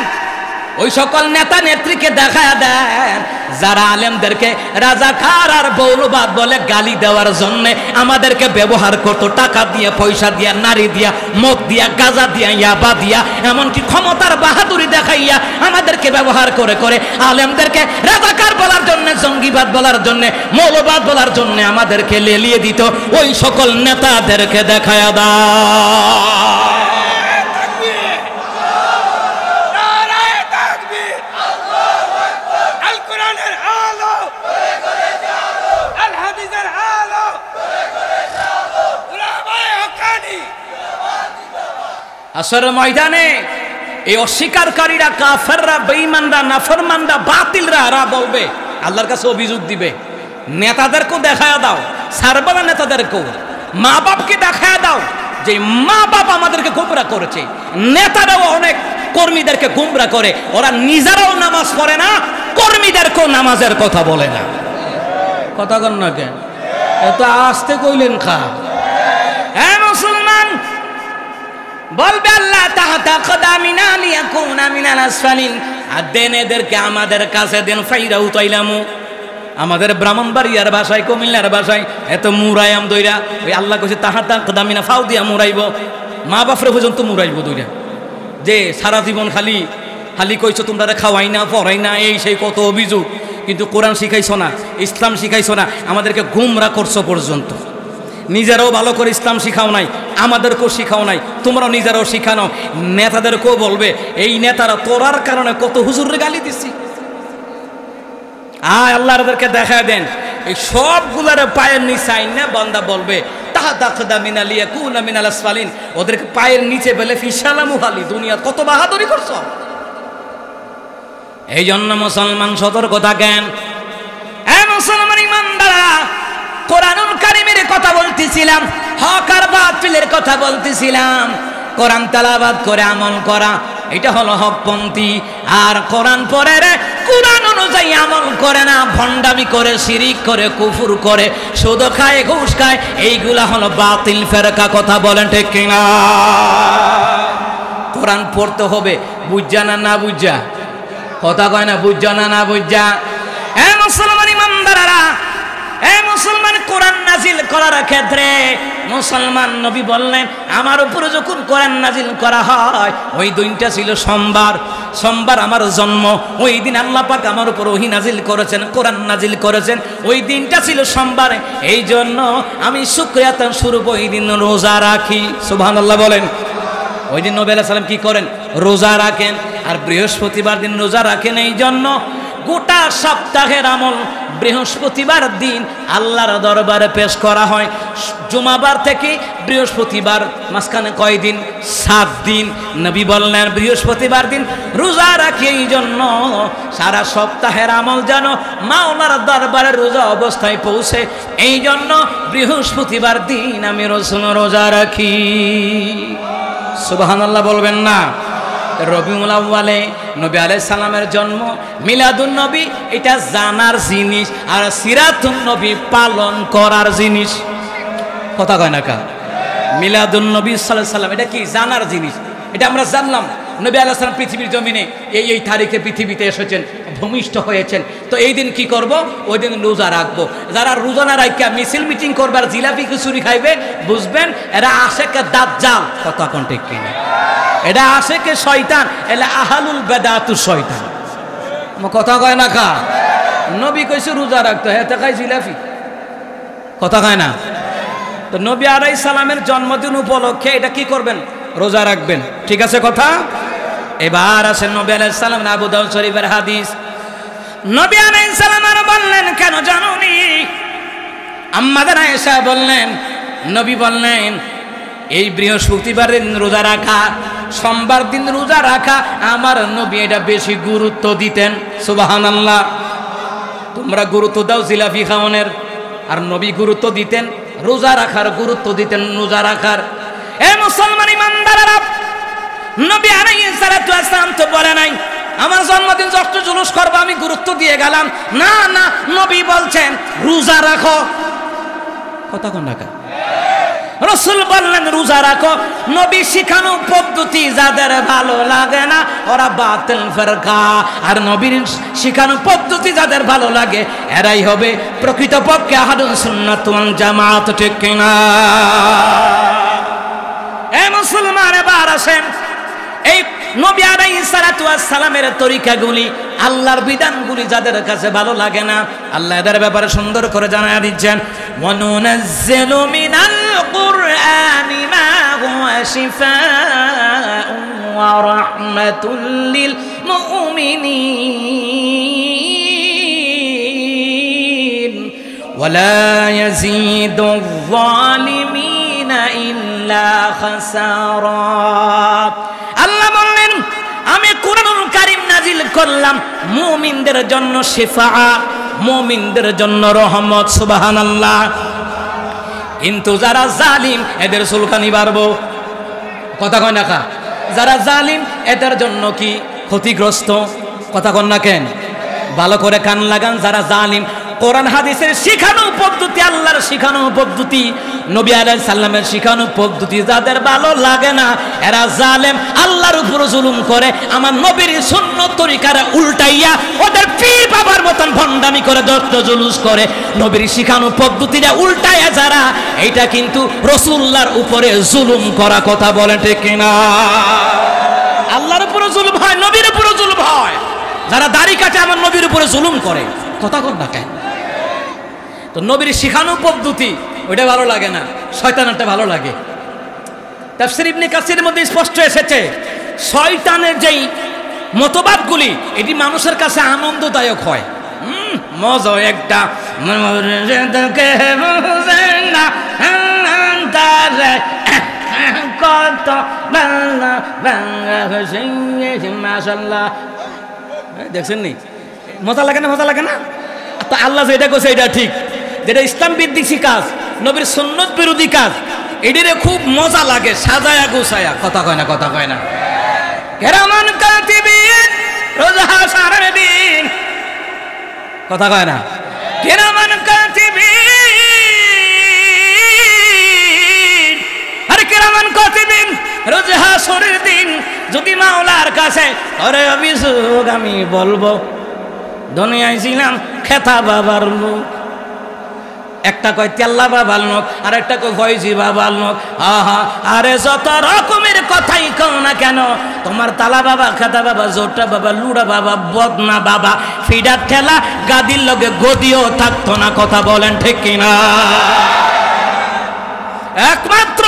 Speaker 1: ওই সকল নেতা নেত্রীকে দেখায়া দেন যারা আলেমদেরকে রাজাকার আর বৌলবাদ বলে গালি দেওয়ার জন্য আমাদেরকে ব্যবহার করতো, টাকা দিয়ে, পয়সা দিয়া, নারী দিয়া, মদ দিয়া, গাঁজা দিয়া, ইয়াবা দিয়া, এমনকি ক্ষমতার বাহাদুরি দেখাইয়া আমাদেরকে ব্যবহার করে করে আলেমদেরকে রাজাকার বলার জন্য, জঙ্গিবাদ বলার জন্য, মৌলবাদ বলার জন্য আমাদেরকে লেলিয়ে দিত। ওই সকল নেতাদেরকে দেখায়া দাও। আসরের ময়দানে এই অস্বীকারীরা, কাফেররা, বেঈমানরা, নাফরমানরা, বাতিলরা বলবে, আল্লাহর কাছে অভিযোগ দিবে, নেতাদেরকেও দেখায়া দাও, সারবালা নেতাদেরকেও, মা বাপকে দেখায়া দাও যে মা বাপ আমাদেরকে গোমরা করেছে। নেতারাও অনেক কর্মীদেরকে গোমরা করে, ওরা নিজেরাও নামাজ পড়ে না, কর্মীদেরকেও নামাজের কথা বলে না। কথা কন না কেন? এত আস্তে কইলেন খা। হ্যাঁ মুসলমান, বলবে আল্লাহ তাহতা কদামিনা লিয়াকুনা মিনাল আসফালিন। আর দেন এদেরকে আমাদের কাছে দেন, ফাইরা উতাইলামু। আমাদের ব্রাহ্মণবাড়িয়ার ভাষায়, কুমিল্লার ভাষায় এত মুরায়াম দইরা, ওই আল্লাহ কইছে তাহতা কদামিনা, ফাউ দিয়া মুরাইব, মা বাপরে পর্যন্ত মুরাইব দইরা। যে সারা জীবন খালি খালি কইছো তোমরা খাওয়াই না, পড়াই না, এই সেই কত অভিযোগ, কিন্তু কোরআন শিখাইছো না, ইসলাম শিখাইছো না, আমাদেরকে গুমরা করছো পর্যন্ত।
Speaker 2: নিজেরাও ভালো করে ইসলাম শিখাও নাই, আমাদেরকেও শিখাও নাই, তোমরাও নিজেরাও শিখানো, নেতাদেরকেও বলবে এই নেতারা তোরার কারণে কত হুজুরের গালি দিচ্ছি। আল্লাহ ওদেরকে দেখা দেন এই সবগুলার পায়ের নিচে আইন বান্দা বলবে ওদেরকে পায়ের নিচে পেলে ফিসালামু খালি দুনিয়া কত বাহাদুরি করছ। এই জন্য মুসলমান সতর্ক থাকেন। মুসলমান ইমানদাররা, কোরআনুল কারীমের কথা বলতেছিলাম, হক আর বাতিলের কথা বলতেছিলাম। কোরআন তেলাওয়াত করে আমল করা এটা হলো হকপন্থী, আর কোরআন পড়ে রে কোরআন অনুযায়ী আমল করে না, ভণ্ডামি করে, শিরিক করে, কুফর করে, সুদ খায়, ঘুষ খায়, এইগুলা হলো বাতিল ফেরকা। কথা বলেন ঠিক কিনা? কোরআন পড়তে হবে বুঝা না বুঝা, কথা কয় না, বুঝা না বুঝা। মুসলমান ইমানদাররা, মুসলমান কোরআন নাজিল করার ক্ষেত্রে মুসলমান নবী বললেন আমার উপরে যখন কোরআন নাজিল করা হয় ওই দিনটা ছিল সোমবার আমার জন্ম, ওই দিন আল্লাহ পাক আমার উপর ওহী নাজিল করেছেন, কোরআন নাজিল করেছেন, ওই দিনটা ছিল সোমবার। এই জন্য আমি শুকরিয়াত স্বরূপ ওই দিন রোজা রাখি। সুবহানাল্লাহ বলেন। ওই দিন নবী আলাইহিস সালাম কি করেন? রোজা রাখেন। আর বৃহস্পতিবার দিন রোজা রাখেন। এই জন্য গোটা সপ্তাহের আমল বৃহস্পতিবার দিন আল্লাহর দরবারে পেশ করা হয়। জুমাবার থেকে বৃহস্পতিবার মাঝখানে কয় দিন? 7 দিন। নবী বললেন বৃহস্পতিবার দিন রোজা রাখি, এই জন্য সারা সপ্তাহের আমল যেন মাওলার দরবারে রোজা অবস্থায় পৌঁছে, এই জন্য বৃহস্পতিবার দিন আমি রোজা রাখি। সুবহানাল্লাহ বলবেন না? রবিউল আউয়ালে নবী আলাইহিস সালামের জন্ম, মিলাদুন নবী এটা জানার জিনিস, আর সিরাতুন নবী পালন করার জিনিস। কথা কয় না কা? মিলাদুন নবী সাল্লাল্লাহু আলাইহি সাল্লাম এটা কি? জানার জিনিস। এটা আমরা জানলাম নবী আলাইহিস সালাম পৃথিবীর জমিনে এই তারিখে পৃথিবীতে এসেছেন, ভূমিষ্ঠ হয়েছেন। তো এই দিন কি করব? ওই দিন রোজা রাখবো। যারা রোজা না রাখা মিছিল মিটিং করবে আর জিলাপি খিচুড়ি খাইবে, বুঝবেন এরা আশেকে দাজ্জাল। কথা কোন ঠিক কিনা? এটা আশেকে শয়তান, এলা আহালুল বেদাতু শয়তান। কথা কয় না কা? নবী কইছে রোজা রাখতে, হেতে খাই জিলাপি। কথা কয় না? তো নবী আলাইহিস সালামের জন্মদিন উপলক্ষে এটা কি করবেন? রোজা রাখবেন। ঠিক আছে কথা? এবার আসেন নবী আলাইহিস সালাম, আবু দাউদ শরীফের হাদিস। নবী আলাইহিস সালাম আর বললেন কেন জানুনি? আম্মাদার আয়েশা বললেন, নবী বললেন এই বৃহস্পতিবার দিন রোজা রাখা, সোমবার দিন রোজা রাখা, আমার নবী এটা বেশি গুরুত্ব দিতেন। সুবহানাল্লাহ। তোমরা গুরুত্ব দাও জিলাপি খাওয়ানোর, আর নবী গুরুত্ব দিতেন রোজা রাখার, গুরুত্ব দিতেন রোজা রাখার। এ মুসলমান ইমানদাররা, নবী আলাইহিস সালাতু ওয়াস সালাম তো বলে নাই আমার জন্মদিন যত জুলুস করবো আমি গুরুত্ব দিয়ে গেলাম। না না, নবী বলছেন রোজা রাখো। কথা কোন রাখা? রাসূল বললেন রোজা রাখো। নবী শিখানো পদ্ধতি যাদের ভালো লাগে না ওরা বাতিল ফিরকা, আর নবীর শিখানো পদ্ধতি যাদের ভালো লাগে এরাই হবে প্রকৃতপক্ষে আহলুস সুন্নাত ওয়াল জামাত। ঠিক কিনা? এ মুসলমান, এবার আসেন এই নবী আলাইহিস সালাতু ওয়াস সালামের তরিকাগুলি, আল্লাহর বিধানগুলি যাদের কাছে ভালো লাগে না, আল্লাহ এদের ব্যাপারে সুন্দর করে জানায়া দিচ্ছেন, ওয়ানুনাজ্জিলু মিনাল কুরআনি মা হুয়া শিফাউন ওয়া রাহমাতুল লিল মুমিনিন ওয়া লা ইয়াজিদুয যালিমিনা ইল্লা খাসারা। আল্লাহ বললেন আমি কোরআনুল কারীম নাজিল করলাম মুমিনদের জন্য শিফা, মুমিনদের জন্য রহমত। সুবহানাল্লাহ। কিন্তু যারা জালিম এদের চুলকানি বাড়বো। কথা কয় না কা? যারা জালিম এদের জন্য কি ক্ষতিগ্রস্ত। কথা কন না কেন? ভালো করে কান লাগান। যারা জালিম, কোরআন হাদিসের শিখানো পদ্ধতি, আল্লাহর শিখানো পদ্ধতি, নবী আলাইহিস সালামের শিখানো পদ্ধতি যাদের ভালো লাগে না এরা জালেম, আল্লাহর উপর জুলুম করে, আমার নবীর সুন্নাত তরিকারে উল্টাইয়া ওদের পীর বাবার মতন ভণ্ডামি করে, দস্ত জুলুস করে, নবীর শিখানো পদ্ধতিটা উল্টাইয়া যারা, এইটা কিন্তু রাসূলুল্লাহর উপরে জুলুম করা। কথা বলেন ঠিক কিনা? আল্লাহর উপরে জুলুম হয়, নবীর উপরে জুলুম হয়। যারা দাড়ি কাটে আমার নবীর উপরে জুলুম করে। কথা কন না কেন? তো নবীর শিখানো পদ্ধতি ওইটা ভালো লাগে না, শয়তানেরটা ভালো লাগে। তাফসীর ইবনে কাসিরের মধ্যে স্পষ্ট এসেছে শয়তানের যেই মতবাদগুলি এটি মানুষের কাছে আনন্দদায়ক হয়, মজা একটা কত মাশাআল্লাহ, দেখছেন নি মজা লাগে না? মজা লাগে না? তো আল্লাহ যেটা করছে এটা ঠিক, যেটা ইসলাম বিদ্বেষী কাজ, নবীর সুন্নত বিরোধী কাজ, এটিরে খুব মজা লাগে সাজায়া গুছায়া। কথা কয় না? কথা কয় না? কেরামান কাতিবিন রোজা সারা দিন, কথা কয় না? কেরামান কাতিবিন, আরে কেরামান কাতিবিন রোজা হাসরের দিন যদি মাওলার কাছে আরে অভিযোগ আমি বলবো দুনিয়ায় ছিলাম খেতা বাবার লোক, একটা কয় তেল্লা বাবার লোক, আর একটা কয় ভয়জি বাবার লোক। আহা, আরে যত রকমের কথাই কও না কেন, তোমার তালা বাবা, খেতা বাবা, জোরটা বাবা, লুড়া বাবা, বদনা বাবা, ফিডার ঠেলা গাদির লগে গদিও থাকতো না। কথা বলেন ঠিক কিনা? একমাত্র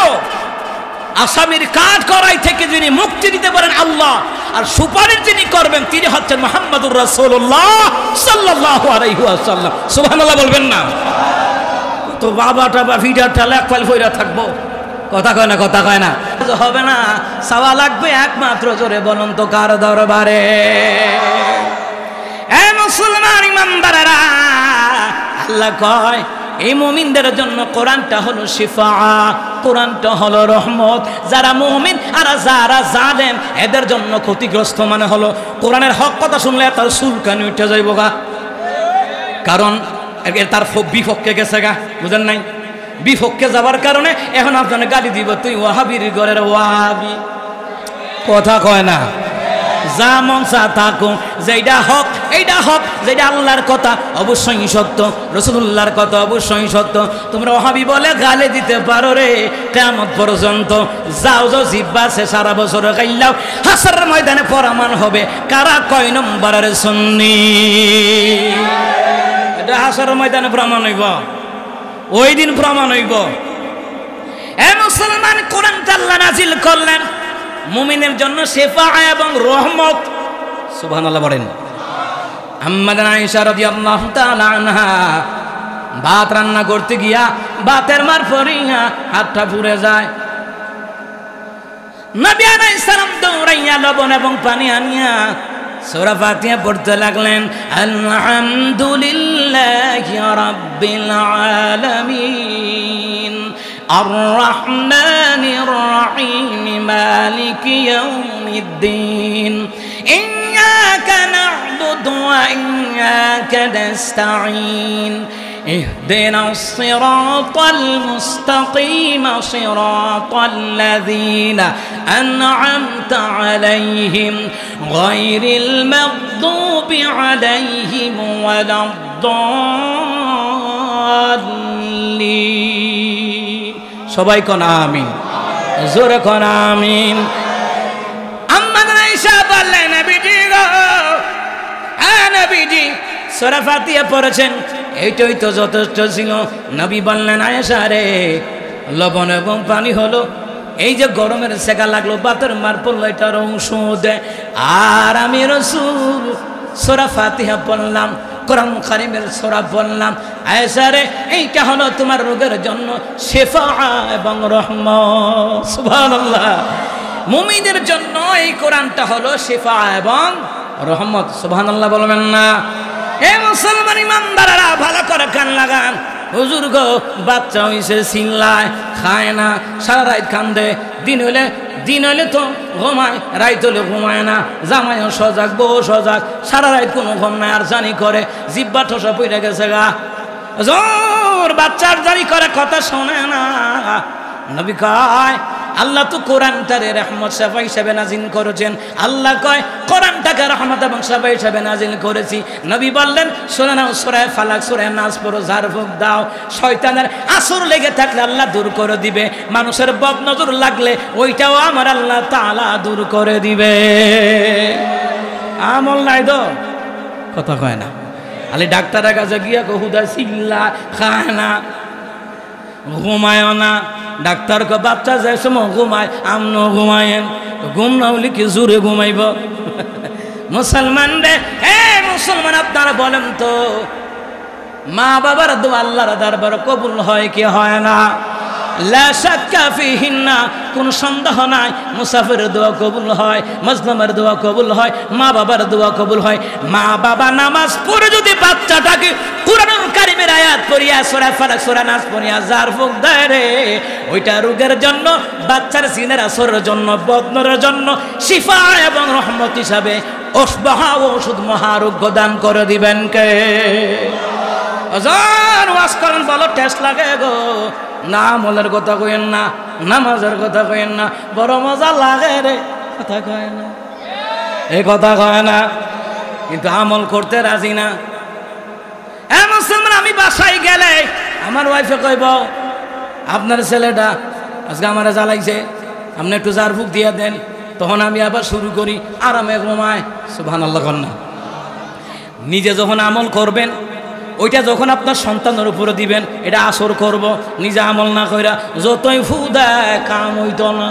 Speaker 2: আসামির কাঠ করাই থেকে যিনি মুক্তি দিতে পারেন আল্লাহ, আর সুপারিশ যিনি করবেন তিনি হচ্ছেন মুহাম্মদুর রাসূলুল্লাহ সাল্লাল্লাহু আলাইহি ওয়াসাল্লাম। সুবহানাল্লাহ বলবেন না? তো বাবাটা বা ভিডারটা লেখফাইল কইরা থাকবো। কথা কয় না? কথা কয় না? হবে না, চাওয়া লাগবে একমাত্র জোরে বলুন তো কার দরবারে? এ মুসলমান ইমানদারেরা, আল্লাহ কয় এই মুমিনদের জন্য কোরআনটা হলো শিফা, কোরআনটা হলো রহমত। যারা মুমিন আর যারা জালেম এদের জন্য ক্ষতিগ্রস্ত। মানে হলো কোরআনের হক কথা শুনলে তার চুলকানি উঠে যাইব গা, কারণ তার বিপক্ষে গেছে গা, বুঝেন নাই? বিপক্ষে যাবার কারণে এখন আপনার গালি দিব, তুই ওয়াহাবির ঘরের ওয়াহাবি। কথা কয় না? যা মন চা থাকুক, যেটা হক এইটা হক, যেটা আল্লাহর কথা অবশ্যই সত্য, রাসূলুল্লাহর কথা অবশ্যই সত্য। তোমরা ওয়াহাবি বলে গালি দিতে পারো রে কিয়ামত পর্যন্ত, যাও যাও জিব্বা সে সারা বছর গাইলাও, হাসরের ময়দানে প্রমাণ হবে কারা কয় নম্বরের সুন্নি। এটা হাসরের ময়দানে প্রমাণ হইব, ওই দিন প্রমাণ হইব। এ মুসলমান, কোরআনটা আল্লাহ নাজিল করলেন মুমিনের জন্য শিফা এবং রহমত। সুবহানাল্লাহ বলেন। আম্মা আয়েশা রাদিয়াল্লাহু তাআলা আনহা ভাত রান্না করতে গিয়া ভাতের মার পড়িয়া হাতটা পুড়ে যায়। নবী আলাইহিস সালাম দৌড়াইয়া লবণ এবং পানি আনিয়া সূরা ফাতিহা পড়তে লাগলেন। আলহামদুলিল্লাহি রাব্বিল আলামিন আর-রাহমানির রাহিম মালিকি ইয়াউমিদ্দিন ইয়্যাকা না'বুদু ওয়া ইয়্যাকা নাস্তাঈন ইহদিনাস সিরাতাল মুস্তাকিম সিরাতাল লাযীনা আন'আমতা আলাইহিম গায়রিল মাগদুবি আলাইহিম ওয়ালাদ-দাল্লিন। সবাই কোন আমিন, জোরে কোন আমিন। আম্মা আয়েশা বললেন, নবীজি গো, নবীজি সূরা ফাতিহা পড়েছেন, এইটাই তো যথেষ্ট ছিল। নবী বললেন, আয়েশা রে, লবণ এবং পানি হলো, এই যে গরমের সেকা লাগলো, বাতের মার পড়লো, এটার ঔষধ। আর আমি রাসূল সূরা ফাতিহা পড়লাম, কোরআন কারীমের সূরা পড়লাম। আয়েশা রে, এইটা হলো তোমার রোগের জন্য শিফা এবং রহমত। সুবহানাল্লাহ। মুমিনদের জন্য এই কোরআনটা হলো শিফা এবং রহমত। সুবহানাল্লাহ বলবেন না? এ মুসলমান ইমানদাররা, ভালো করে কান লাগান। হুজুর গো, বাচ্চা হইছে, চিল্লায়, খায় না, সারা রাত কান্দে, দিন হইলে তো ঘুমায়, রাত হলে ঘুমায় না, জামাইও সজাগ, বউ সজাগ, সারা রাত কোনো ঘুম নাই, আর জানি করে জিব্বা ঠসা পড়ে গেছে গা। জোর বাচ্চার জানি করে, কথা শোনে না। নবী কয়, আল্লাহ তো কোরআনটারে রহমত শিফা হিসেবে নাজিল করেছেন। আল্লাহ কয় কোরআনটাকে রহমত এবং শিফা হিসেবে নাজিল করেছি। নবী বললেন, শুনে নাও, সূরা ফালাক, সূরা নাস পড়ো, ঝাড়ফুঁক দাও। শয়তানের আসর লেগে থাকলে আল্লাহ দূর করে দিবে, মানুষের বদনজর লাগলে ওইটাও আমার আল্লাহ তাআলা দূর করে দিবে। আমল নাই তো, কথা কয় না। আলে ডাক্তারের কাছে গিয়া হুদা চিল্লা, খায় না,
Speaker 1: ঘুমায়ও না। ডাক্তার কো বাচ্চা যে সময় ঘুমায় আমনো ঘুমায়েন, ঘুম না হলে কি জোরে ঘুমাইব? মুসলমান রে, হে মুসলমান, আপনারা বলেন তো মা বাবার দোয়া আল্লাহর দরবারে কবুল হয় কি হয় না? লা শাক্কা ফিহিন্না, কোন সন্দেহ নাই। মুসাফিরের দোয়া কবুল হয়, মাজলুমের দোয়া কবুল হয়, মা বাবার দোয়া কবুল হয়। মা বাবা নামাজ পড়ে যদি বাচ্চাটাকে কুরআনুল কারীমের আয়াত পড়িয়া সূরা ফালাক সূরা নাস পড়িয়া জার ফুক দেয় রে, ওইটা রোগের জন্য, বাচ্চার সিনের আসরের জন্য, বদনরের জন্য শিফা এবং রহমত হিসাবে অসবাহা ওষুধ মহারোগ্য দান করে দিবেন কে? আজান ওয়াজ করেন, বলো টেস্ট লাগে গো। না আমলের কথা কইেন না, নামাজের কথা কইেন না, বড় মজা লাগে রে, কথা কয় না, এই কথা কয় না, কিন্তু আমল করতে রাজি না। মুসলমান, আমি বাসায় গেলে আমার ওয়াইফে কইব আপনার ছেলেটা আজকে আমারে জ্বালাইছে, আপনি একটু জারফুক দিয়ে দেন। তখন আমি আবার শুরু করি আরামে ঘুমায়। সুবহানাল্লাহ কন্যা। নিজে যখন আমল করবেন, ওইটা যখন আপনার সন্তানের উপরে দিবেন, এটা আসর করব। নিজে আমল না কইরা যতই ফু দেয় কাম হইত না।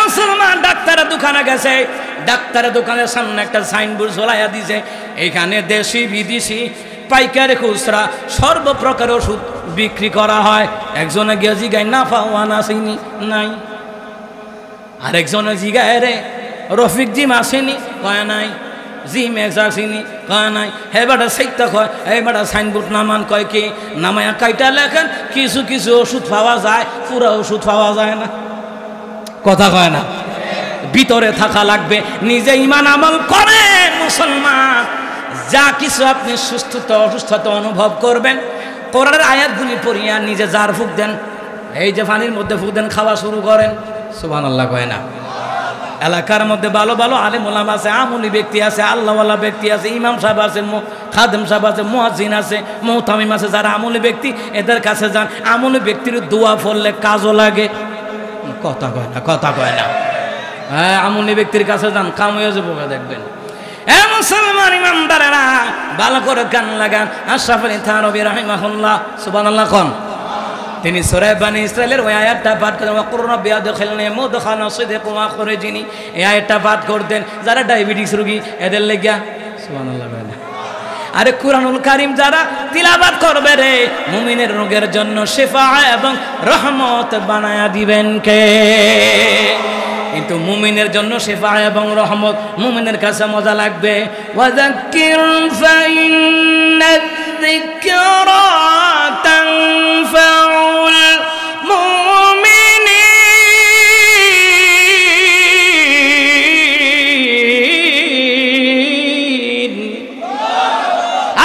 Speaker 1: মুসলমান, ডাক্তারের দোকানে গেছে, ডাক্তারের দোকানের সামনে একটা সাইনবোর্ড ঝোলাইয়া দিছে, এখানে দেশি বিদেশি পাইকারি খুচরা সর্বপ্রকার ওষুধ বিক্রি করা হয়। একজনে গিয়ে জিগায় নাফা ওয়ান আসেনি, নাই। আরেকজনে জিগায় রে রফিক জিম আসেনি, কয় নাই। জিম এক্স আসেনি, কয় নাই। হে বেটা সেইটা কয়, এই বেটা সাইনবোর্ড নামান, কয় কি নামায়া কাইটা লেখেন, কিছু কিছু ওষুধ পাওয়া যায়, পুরো ওষুধ পাওয়া যায় না, কথা কয় না। ভিতরে থাকা লাগবে, নিজে ইমান আমল করে মুসলমান। যা কিছু আপনি সুস্থতা অসুস্থতা অনুভব করবেন, কোরআনের আয়াতগুলি পড়িয়া নিজে জার ফুক দেন, এই যে পানির মধ্যে ফুক দেন, খাওয়া শুরু করেন। সুবহানাল্লাহ কয় না? এলাকার মধ্যে ভালো ভালো আলেম ওলামা আছে, আমলি ব্যক্তি আছে, আল্লাহওয়ালা ব্যক্তি আছে, ইমাম সাহেব আছে, খাদেম সাহেব আছে, মুয়াজ্জিন আছে, মুহতামিম আছে, যারা আমলি ব্যক্তি, এদের কাছে যান। আমলি ব্যক্তির দোয়া পড়লে কাজও লাগে, কথা কয় না, কথা কয় না। হ্যাঁ, আমলি ব্যক্তির কাছে যান, কাম হয়ে যাবো, দেখবেন। মুসলমান ইমানদারেরা ভালো করে কান লাগান। আশরাফ আলী থানভী রাহিমাহুল্লাহ, সুবহানাল্লাহ কোন, তিনি সূরা বনী ইসরাঈলের ওই আয়াতটা পাঠ করেন, ওয়াকুর রাব্বি আদখিলনি মুদখালা সিদকিন ওয়া আখরিজনি। এই আয়াতটা পাঠ করতেন যারা ডায়াবেটিস রোগী, এদের লাগিয়া। সুবহানাল্লাহ। আরে কুরআনুল কারীম যারা তিলাওয়াত করবে রে, মুমিনের রোগের জন্য শিফা এবং রহমত বানায়া দিবেন কে? কিন্তু মুমিনের জন্য শিফা এবং রহমত মুমিনের কাছে মজা লাগবে। ওয়াযাক্কির ফাইন্নায-যিকরা তানফাউল মুমিনিন।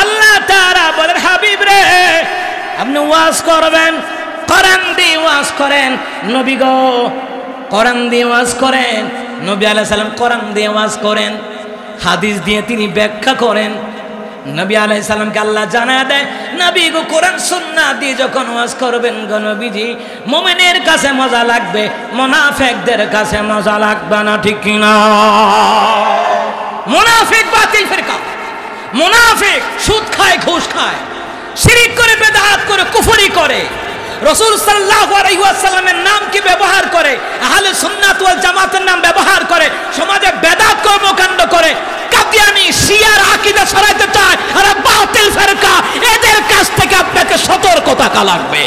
Speaker 1: আল্লাহ তাআলা বলেন, হাবিব রে, আপনি ওয়াজ করবেন, কোরআন দিয়ে ওয়াজ করেন। নবী গো, কোরআন দিয়ে ওয়াজ করেন। নবী আলাইহিস সালাম কোরআন দিয়ে ওয়াজ করেন, হাদিস দিয়ে তিনি ব্যাখ্যা করেন। নবী আলাইহিস সালামকে আল্লাহ জানায় দেয়, নবী গো কোরআন সুন্নাহ দিয়ে যখন ওয়াজ করবেন গো নবীজি, মুমিনের কাছে মজা লাগবে, মুনাফিকদের কাছে মজা লাগবে না, ঠিক কি না? মুনাফিক বাতিল ফিরকা, মুনাফিক সুদ খায়, ঘুষ খায়, শিরক করে, বিদআত করে, কুফরি করে, রাসূল সাল্লাল্লাহু আলাইহি ওয়াসাল্লামের নামকে ব্যবহার করে, আহলে সুন্নাত ওয়াল জামাতের নাম ব্যবহার করে, সমাজে বেদাত কর্মকাণ্ড করে, কাদিয়ানি শিয়ার আকীদা ছড়াইতে চায়, আর বাতিল ফিরকা, এদের কাছ থেকে আপনাকে সতর্ক থাকা লাগবে।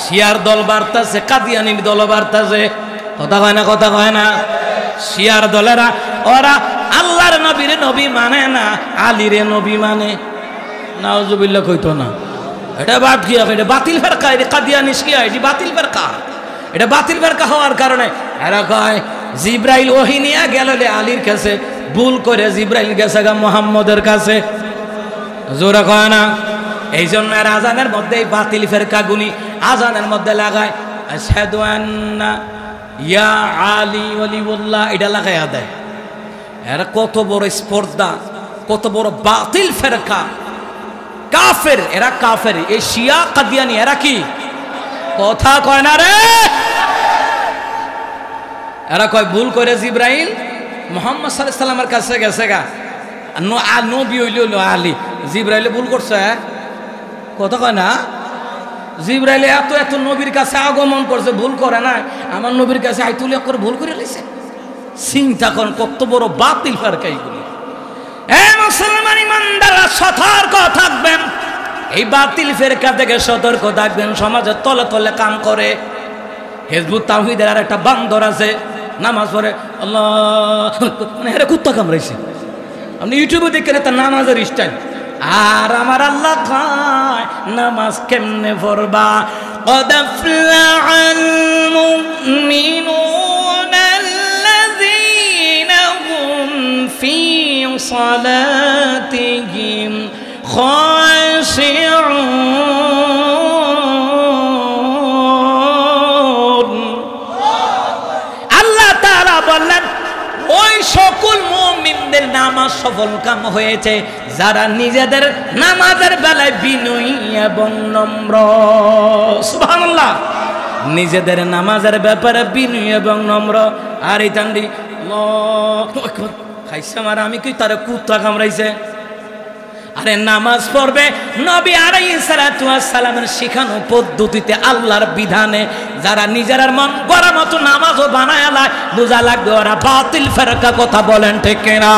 Speaker 1: শিয়ার দল বাড়তাছে, কাদিয়ানির দল বাড়তাছে, কথা কয় না, কথা কয় না? শিয়ার দলেরা ওরা আল্লাহর নবীর নবী মানে না, আলীরে নবী মানে। নাউজুবিল্লাহ কইতো না, এটা বাদ কি, এটা বাতিল ফেরকা, এটা কাদিয়ানি শিয়া, এটি বাতিল ফেরকা। এটা বাতিল ফেরকা হওয়ার কারণে এরা কয় জিব্রাইল ওহী নিয়ে গেল আলীর কাছে, ভুল করে জিব্রাইল গেছে গা মুহাম্মদের কাছে, জোরে কয় না? এই জন্য এর আজানের মধ্যে এই বাতিল ফেরকা গুনি আজানের মধ্যে লাগায় আশহাদু আন্না ইয়া আলী ওয়ালিউল্লাহ, এটা লাগাইয়া দেয়। এরা কত বড় স্পর্ধা, কত বড় বাতিল ফেরকা, কাফের, এরা কাফের। এই শিয়া কাদিয়ানি এরা কি, কথা কয় না রে? এরা কয় ভুল করে জিব্রাইল মুহাম্মদ সাল্লাল্লাহু আলাইহি সাল্লামের কাছে গেছে গা, নবী হইল আলী, জিব্রাইলে ভুল করছে,
Speaker 2: কথা কয় না? জিবরাইল এত এত নবীর কাছে আগমন করছে, ভুল করে না? আমার নবীর কাছে আইতুল করে ভুল করে লিছে। চিন্তা করেন কত বড় বাতিল ফেরকা এইগুলি। মুসলমান ইমানদাররা সতর্ক থাকবেন, এই বাতিল ফেরকা থেকে সতর্ক থাকবেন। সমাজের তলে তলে কাম করে। হিজবুত তাওহীদের আর একটা বান্দর আছে, নামাজ পড়ে আল্লাহ মানে এরা কুত্তা কামড়াইছে। আপনি ইউটিউবে দেখেন তার নামাজের স্টাইল। আর আমার আল্লাহ কয় নামাজ কেমনে পড়বা? قد أفلح المؤمنون الذين هم في صلاتهم خاشعون। আল্লাহ তাআলা বললেন ওই সকল মুমিনদের নামাজ সফল কাম হয়েছে যারা নিজেদের নামাজের বেলায় বিনয়ী এবং নম্র। সুবহানাল্লাহ। নিজেদের নামাজের ব্যাপারে বিনয়ী এবং নম্র। আর এই তান্ডি খাইছে আমার, আমি কি তারে কুত্তা কামড়াইছে? আরে নামাজ পড়বে নবী আলাইহিস সালাতু ওয়াস সালামের শিখানো পদ্ধতিতে, আল্লাহর বিধানে। যারা নিজের মন গড়া মতো নামাজও বানায় আলায়, বোঝা লাগবে ওরা বাতিল ফেরকা। কথা বলেন ঠিক কিনা?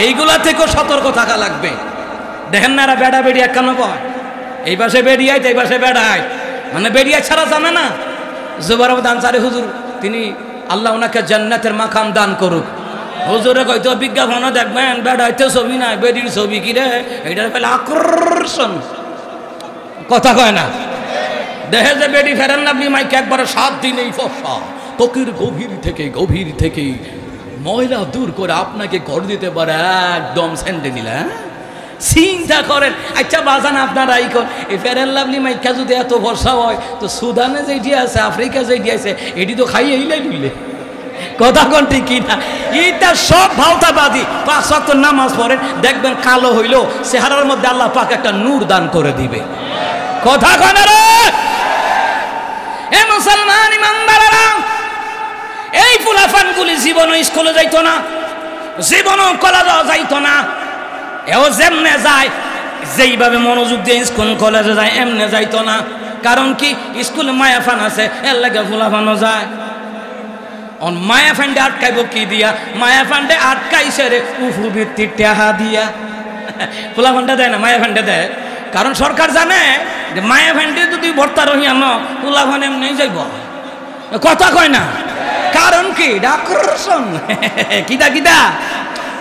Speaker 2: এইগুলা থেকেও সতর্ক থাকা লাগবে। দেখেন না এরা বেড়া বেড়িয়া কেন কয়? এই পাশে বেড়িয়ায় এই পাশে বেড়ায়, মানে বেড়িয়া ছাড়া জানে না। জুবারব আনসারী হুজুর, তিনি আল্লাহ ওনাকে জান্নাতের মাকাম দান করুক। হুজুরে কইতো বিজ্ঞাপনও দেখবেন বেড়াইতে ছবি নাই, বেডির ছবি কি রে? এইটার ফেলে আকর্ষণ। কথা কয় না? দেখে যে বেডি ফেরেন না আপনি মাইকে একবারে 7 দিনেই ফসা ত্বকের গভীর থেকে ময়লা দূর করে আপনাকে ঘর দিতে পারে একদম সেন্টে দিলে। চিন্তা করেন। আচ্ছা বাজান আপনারা এই ফেরেন লাভলি মাইকা যদি এত বর্ষা হয়, তো সুদানে যেটি আছে, আফ্রিকা যেটি আছে, এটি তো খাইয়ে এইলাই দিলে। কথা কোন ঠিক কিনা? এইটা সব ভাওতাবাদী। 5 ওয়াক্ত নামাজ পড়েন, দেখবেন কালো হইলো চেহারার মধ্যে আল্লাহ পাক একটা নূর দান করে দিবে। কথা কয় না রে? এ মুসলমান ইমানদারেরা, এই ফুলাফানগুলি জীবনও স্কুলে যাইতো না, জীবনও কলেজে যাইতো না। এও যেমনে যায়, যেইভাবে মনোযোগ দিয়ে স্কুল কলেজে যায় এমনে যাইতো না। কারণ কি? স্কুলে মায়াফান আছে, এর লাগে ফুলাফানও যায়। মায়া ফান্ডে আটকাইব কি দিয়া? মায়া ফান্ডে আটকাইছে রে উপবৃত্তির টাকা দিয়া। ফুলা ফান্ডে দেয় না, মায়া ফান্ডে দেয়। কারণ সরকার জানে যে মায়া ফান্ডে যদি ভর্তা রহিয়া ন ফুলা ফান এমনি যাইব। কথা কয় না? কারণ কি? আকর্ষণ। কিটা কিটা?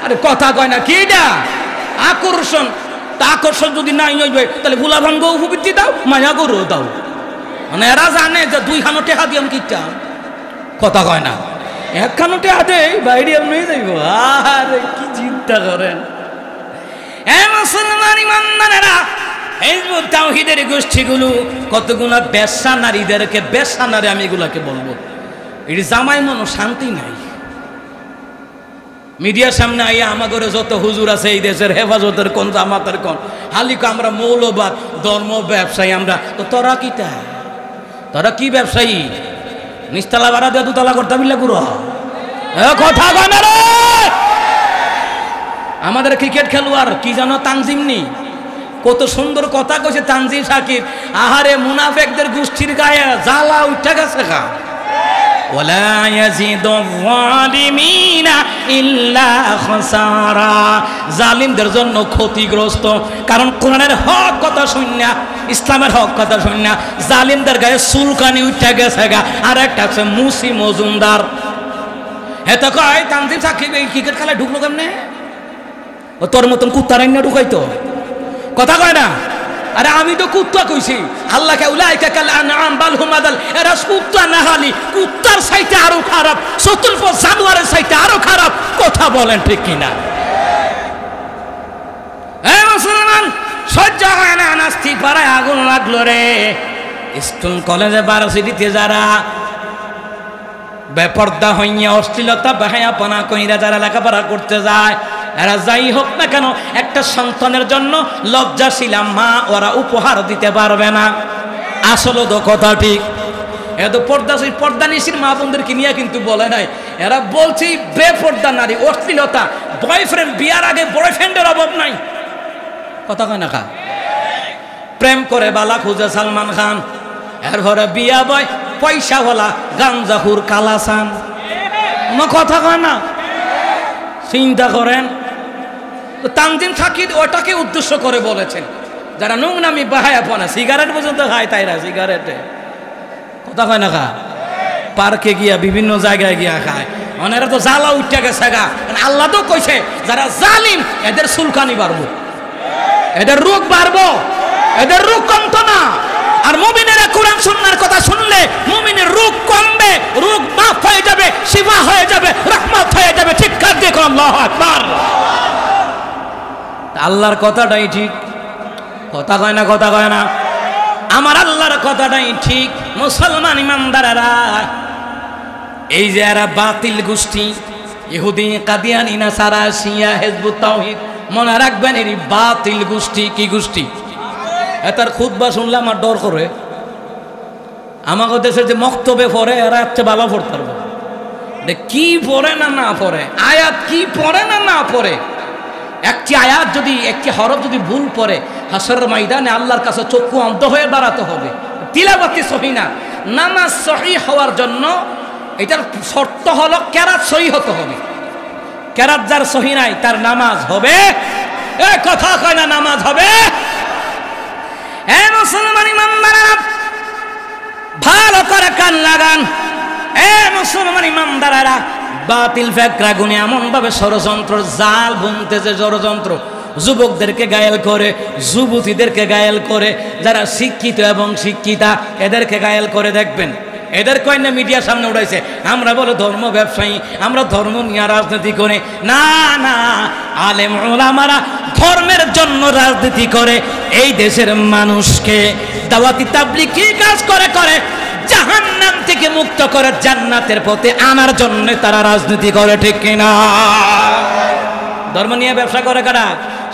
Speaker 2: আরে কথা কয় না, কিটা? আকর্ষণ। তা আকর্ষণ যদি নাই হইবে তাহলে ফুলা ফান গো উপবৃত্তি দাও, মায়া গরু দাও। মানে এরা জানে যে 2 খানো টাকা দিয়াম কিটা। কথা কয় না? 1 খানো টাকা দেই বাইরে এমনি যাইব। আরে কি চিন্তা করেন? এ মুসলমান ইমানদারেরা, হিজবুত তাওহীদের গোষ্ঠীগুলো কতগুলো বেশ্যা নারীদেরকে, বেশ্যা নারী আমি এগুলাকে বলবো, এটি জামাই মনো শান্তি নাই। মিডিয়ার সামনে আইয়া আমাগরে যত হুজুর আছে এই দেশের, হেফাজতের কোন জামাতের কোন হালিকা, আমরা মৌলবাদ ধর্ম ব্যবসায়ী। আমরা তো তোরা কিটা? তোরা কি ব্যবসায়ী? নিচতলা ভাড়া দিয়ে 2 তলা করতে বিল্লা গুরু। কথা কয় না রে? আমাদের ক্রিকেট খেলোয়াড় কি জানো? তানজিম নি, কত সুন্দর কথা কইছে তানজিম শাকির। আহারে মুনাফিকদের গোষ্ঠীর গায়ে জ্বালা উঠে গেছে। খা ওয়ালা ইয়াজিদুয যালিমিনা ইল্লা খাসারা। জালিমদের জন্য ক্ষতিগ্রস্ত। কারণ কোরআনের হক কথা শুননা, ইসলামের হক কথা শুননা জালিমদের গায়ে চুলকানি উঠে গেছে গা। আর একটা আছে মুসি মজুমদার, এত কয় তানজিম শাকির এই ক্রিকেট খেলায় ঢুকলো কেমনে? ও তোর মতন কুত্তা রান্না ঢুকাইতো। কথা কয় না? আরে আমি তো কুত্তা কইছি। আল্লাহকে উলাইকা কাল আনআম বাল হুম আদাল। এরা কুত্তা না হালি, কুত্তার চাইতে আরো খারাপ, চতুর্থ জানোয়ারের চাইতে আরো খারাপ। কথা বলেন ঠিক কিনা? এ মুসলমান, সহ্য হয় না, নাস্তি পাড়ায় আগুন লাগলো রে। স্কুল কলেজে ভার্সিটিতে যারা বেপর্দা হইয়া অশ্লীলতা বাহায়াপনা কইরা যারা লেখাপড়া করতে যায়, এরা যাই হোক না কেন একটা সন্তানের জন্য লজ্জাশীলা মা ওরা উপহার দিতে পারবে না। আসলে তো কথা ঠিক। এত পর্দানিশীল মা বোনদেরকে নিয়ে কিন্তু বলে নাই, এরা বলছে বেপর্দা নারী, অশ্লীলতা, বয়ফ্রেন্ড, বিয়ার আগে বয়ফ্রেন্ডের অভাব নাই। কথা কয় না কা? প্রেম করে বালা খুঁজে সালমান খান, এরপরে বিয়া বয় পয়সাওয়ালা গাঞ্জাহুর কালাসান। কথা কয় না? চিন্তা করেন। তানজিম সাকিব ওটাকে উদ্দেশ্য করে বলেছেন, যারা নোংরামি বাহায়া পনা সিগারেট পর্যন্ত খায় তাইরা সিগারেটে। কথা কয় না? খা পার্কে গিয়া বিভিন্ন জায়গায় গিয়া খায়, ওনারা তো জ্বালা উঠে গেছে গা। আল্লাহ তো কইছে যারা জালিম এদের চুলকানি বাড়বো, এদের রোগ বাড়বো, এদের রোগ কমতো না। আর মুমিনেরা কোরআন সুন্নাহর কথা শুনলে মুমিনের রোগ কমবে, রোগ মাফ হয়ে যাবে, শিফা হয়ে যাবে, রহমত হয়ে যাবে। ঠিক কাজ দেখো, আল্লাহু আকবার। আল্লাহর কথাটাই ঠিক। কথা কয় না? কথা কয় না? আমার আল্লাহর কথাটাই ঠিক। মুসলমান ইমানদারেরা, এই যে এরা বাতিল গোষ্ঠী ইহুদি, কাদিয়ানি, নাসারা, শিয়া, হিজবুত তাওহীদ, মনে রাখবেন এই বাতিল গোষ্ঠী। কি গোষ্ঠী? এটার খুতবা শুনলে আমার ডর করে। আমাকে দেশের যে মক্তবে পড়ে এরা হচ্ছে ভালো পড়তে পারবো, কি পড়ে না না পড়ে, আয়াত কি পড়ে না না পড়ে। একটি আয়াত যদি, একটি হরফ যদি ভুল পড়ে, হাসরের ময়দানে আল্লাহর কাছে চক্ষু অন্ধ হয়ে দাঁড়াতে হবে। তিলাওয়াতি সহি না। নামাজ সহি হওয়ার জন্য এটার শর্ত হলো কেরাত সহি হতে হবে। কেরাত যার সহি নাই তার নামাজ হবে? এ কথা কয় না? নামাজ হবে? এ মুসলমান ইমানদারেরা, ভালো করে কান লাগান। এ মুসলমান ইমানদারেরা, বাতিল ফেকরা গুনে এমন ভাবে ষড়যন্ত্র জাল বুনতেছে, ষড়যন্ত্র যুবকদেরকে ঘায়েল করে, যুবতীদেরকে ঘায়েল করে, যারা শিক্ষিত এবং শিক্ষিতা এদেরকে ঘায়েল করে। দেখবেন এদের কয়না মিডিয়ার সামনে উঠাইছে, আমরা বলে ধর্ম ব্যবসায়ী, আমরা ধর্ম নিয়ে রাজনীতি করে। না না, আলেম ওলামারা ধর্মের জন্য রাজনীতি করে। এই দেশের মানুষকে দাওয়াতি তাবলীগী কাজ করে করে জাহান্নাম থেকে মুক্ত করে জান্নাতের পথে আনার জন্য তারা রাজনীতি করে। ঠিক কিনা? ধর্ম নিয়ে ব্যবসা করে কারা?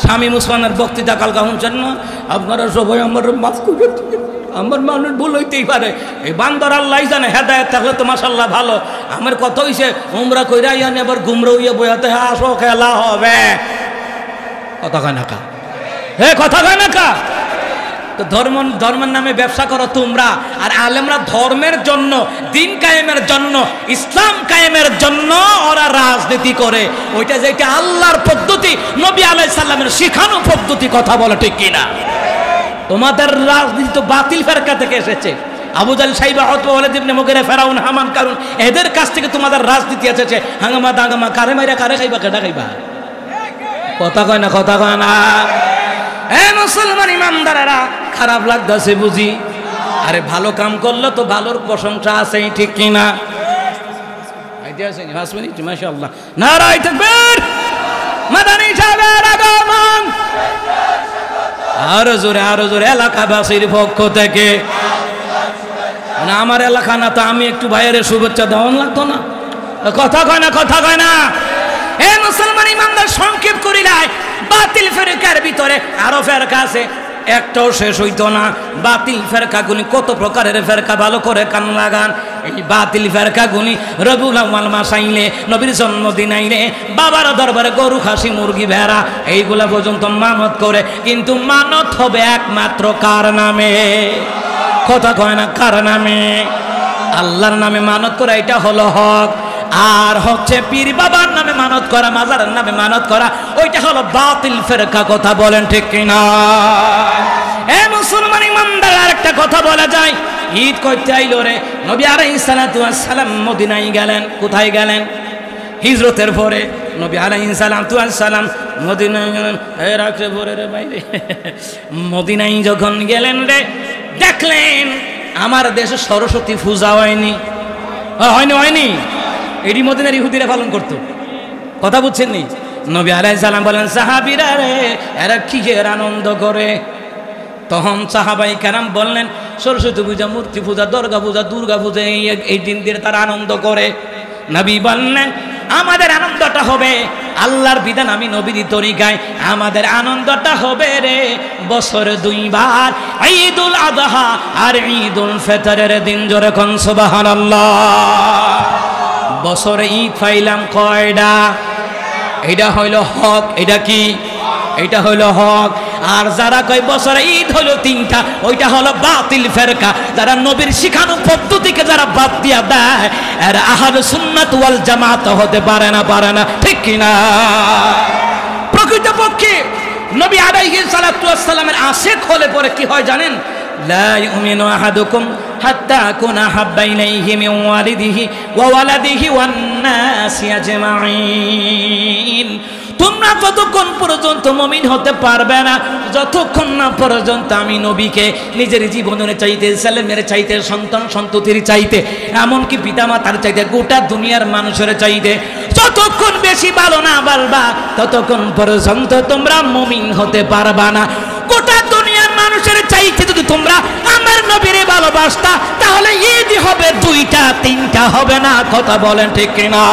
Speaker 2: স্বামী মুসলমানের বক্তৃতা কালকা শুনছেন না? আপনারা সবাই আমার মাফ করে দিন, আমার মানুষ ভুল হইতেই পারে। এই বান্দর আল্লাহ জানে, হেদায়েত থাকলে তো মাশাআল্লাহ ভালো। আমার কথা হইছে উমরা কইরা ইয়ানি আবার গুমরা হইয়া বইয়াতে আসো খেলা হবে। কথা কয় না কা? হে কথা কয় না কা? তো ধর্মের নামে ব্যবসা করো তোমরা, আর আলেমরা ধর্মের জন্য, দিন কায়েমের জন্য, ইসলাম কায়েমের জন্য ওরা রাজনীতি করে। ওইটা যেটা আল্লাহর পদ্ধতি, নবী আলাইহিস সালামের শিখানো পদ্ধতি। কথা বলে ঠিক কিনা? তোমাদের রাজনীতি তো বাতিল ফেরকা থেকে এসেছে। আবু জাহল, সাইবা, উতবা, ওয়ালিদ ইবনে মুগীরা, ফেরাউন, হামান, কারুন, এদের কাছ থেকে তোমাদের রাজনীতি এসেছে। হাঙ্গামা দাঙ্গামা, কারে মাইরা কারে খাইবা, কেডা খাইবা? কথা কয় না? কথা কয় না? এ মুসলমান ইমানদারেরা, খারাপ লাগতেছে বুঝি? আরে ভালো কাম করলে তো ভালোর প্রশংসা আছে, ঠিক কিনা? মাশাআল্লাহ, নারায়ে তাকবীর, মাদানী সাহেবের আগমন। আরো জোরে, আরো জোরে, এলাকাবাসীর পক্ষ থেকে। না আমার এলাকা না তো আমি একটু বাইরে শুভেচ্ছা দেওয়া লাগতো না? কথা কয় না? কথা কয় না? এ মুসলমান ইমানদার, সংক্ষেপ করিলাই, বাতিল ফেরকার ভিতরে আরো ফেরকা আছে, একটাও শেষ হইতো না। বাতিল ফেরকাগুলি কত প্রকারের ফেরকা, ভালো করে কান লাগান। এই বাতিল ফেরকাগুলি রবিউল আউয়াল মাস আইলে, নবীর জন্মদিন আইলে, বাবার দরবারে গরু, খাসি, মুরগি, ভেড়া এইগুলা পর্যন্ত মানত করে। কিন্তু মানত হবে একমাত্র কার নামে? কথা কয় না? কার নামে? আল্লাহর নামে মানত করা, এটা হলো হক। আর হচ্ছে পীর বাবার নামে মানত করা, মাজারের নামে মানত করা, ওইটা হলো বাতিল ফেরকা। কথা বলেন ঠিক কিনা? এ মুসলমান ইমানদার, আরেকটা কথা বলা যায়। ঈদ করতে আইলো রে, নবী আলাইহিস সালাতু ওয়াস সালাম মদিনায় গেলেন। কোথায় গেলেন? হিজরতের পরে নবী আলাইহিস সালাতু ওয়াস সালাম মদিনায় গেলেন। এ রাখে পরে রে বাইরে, মদিনায় যখন গেলেন রে, দেখলেন আমার দেশে সরস্বতী পূজা হয়নি। হয়নি? হয়নি? এটি মদিনার ইহুদিরা পালন করতো। কথা বুঝছেন নি? নবী আলাইহিস সালাম বলেন, সাহাবীরা রে, এরা কি এর আনন্দ করে? তখন সাহাবাই কেরাম বললেন, সরস্বতী পূজা, মূর্তি পূজা, দুর্গা পূজা, দুর্গা পূজা, এই দিন দিয়ে তারা আনন্দ করে। নবী বললেন, আমাদের আনন্দটা হবে আল্লাহর বিধান, আমি নবীর তরিকায়, আমাদের আনন্দটা হবে রে বছরে দুইবার, ঈদুল আযহা আর ঈদুল ফিতরের দিন। জোরে কোন সুবহানাল্লাহ। বছরে ঈদ পাইলাম কয়টা? এটা হইল হক। এটা কি? এটা হইল হক। আর যারা কয় বছরে ঈদ হলো 3টা, ওইটা হলো বাতিল ফেরকা। যারা নবীর শিখানো পদ্ধতিকে যারা বাদ দিয়া দেয়, এরা আহলে সুন্নাত ওয়াল জামাত হতে পারে না, পারে না, ঠিক কিনা? প্রকৃতপক্ষে নবী আলাইহিস সালাতু ওয়াস সালামের আশিক হলে পরে কি হয় জানেন? লা ইউমিনু আহাদুকুম হাত্তা কুনা হাব্বা ইলাইহি মিন ওয়ালিদিহি ওয়া ওয়ালাদিহি ওয়ান নাসি আজমাইন। তোমরা ততক্ষণ পর্যন্ত মুমিন হতে পারবে না যতক্ষণ না পর্যন্ত আমি নবীকে নিজের জীবনের চাইতে, ছেলেমেয়ের চাইতে, সন্তান সন্ততির চাইতে, এমনকি পিতামাতার চাইতে, গোটা দুনিয়ার মানুষের চাইতে যতক্ষণ বেশি ভালো না বলবা ততক্ষণ পর্যন্ত তোমরা মুমিন হতে পারবা না। গোটা দুনিয়ার মানুষের চাইতে যদি তোমরা আমার নবীরে ভালোবাসতা তাহলে ঈদ হবে 2টা 3টা হবে না। কথা বলেন ঠিক কিনা?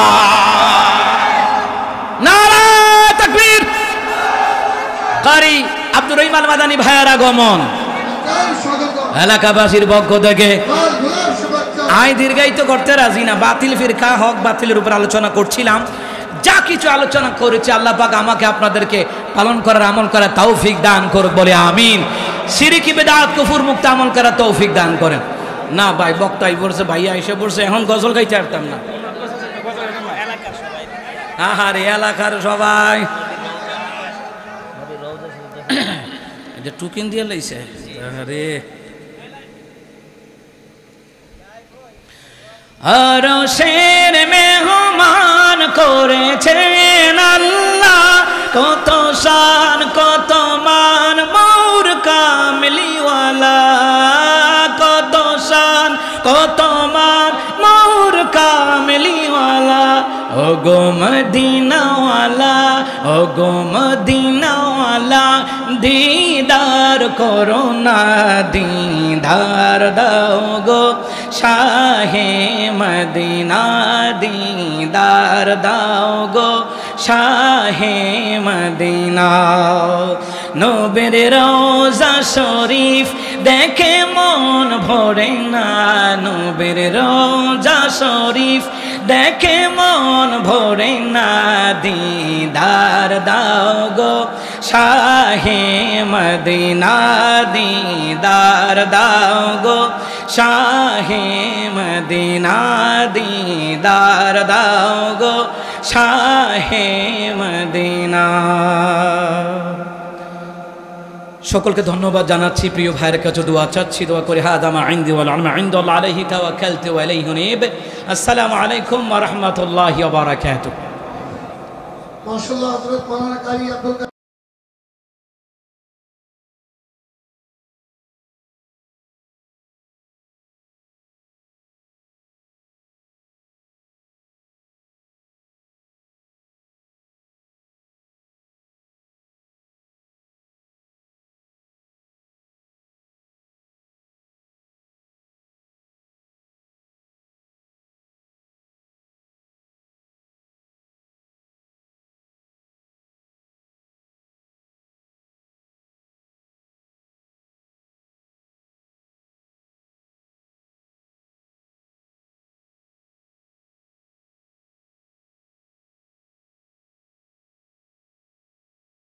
Speaker 2: নারা তাকবীর। কারি আব্দুর রহিম আল মাদানী ভাইয়ের আগমন এলাকাবাসীর পক্ষ থেকে আই দীর্ঘায়িত করতে রাজি না। বাতিল ফিরকা, হক বাতিলের উপর আলোচনা করছিলাম। যা কিছু আলোচনা করেছে আল্লাহ পাক আমাকে আপনাদেরকে পালন করার, আমল করার তৌফিক দান করুক, বলে আমিন। শিরকি বিদআত কুফর মুক্ত আমল করার তৌফিক দান করেন। না ভাই বক্তাই বলছে, ভাইয়া এসে বলছে, এখন গজল গাইতে পারতাম না। আহারে এলাকার সবাই এটা টুকিন দিয়ে লাইছে। আরে আরশের মেহমান করেছেন আল্লাহ, কত শান কত মান মোর কামলিওয়ালা, কত শান কত মান মোর কামলিওয়ালা। ও গো মদিনাওয়ালা, ও গো মদিনাওয়ালা, দিদার করো না, দিদার দাও গো শাহে মদিনা, দিদার দাও গো শাহে মদিনা। নবীর রওজা শরীফ দেখে মন ভরে না, নবীর রওজা শরীফ দেখে মন ভরে না, দিদার দাও গো শাহে মদিনা, দিদার দাও গো শাহে মদিনা, দিদার দাও গো শাহে মদিনা। সকলকে ধন্যবাদ জানাচ্ছি, প্রিয় ভাইয়ের কাছে দোয়া চাচ্ছি, দোয়া করে হাদামা ইনদি ওয়াল ইলমু ইনদাল্লাহি আলাইহি তাওয়াক্কালতু ওয়া ইলাইহি উনীব। আসসালামু আলাইকুম ওয়া রাহমাতুল্লাহি ওয়া বারাকাতুহু। মাশাআল্লাহ হযরত মাওলানা কারি আব্দুল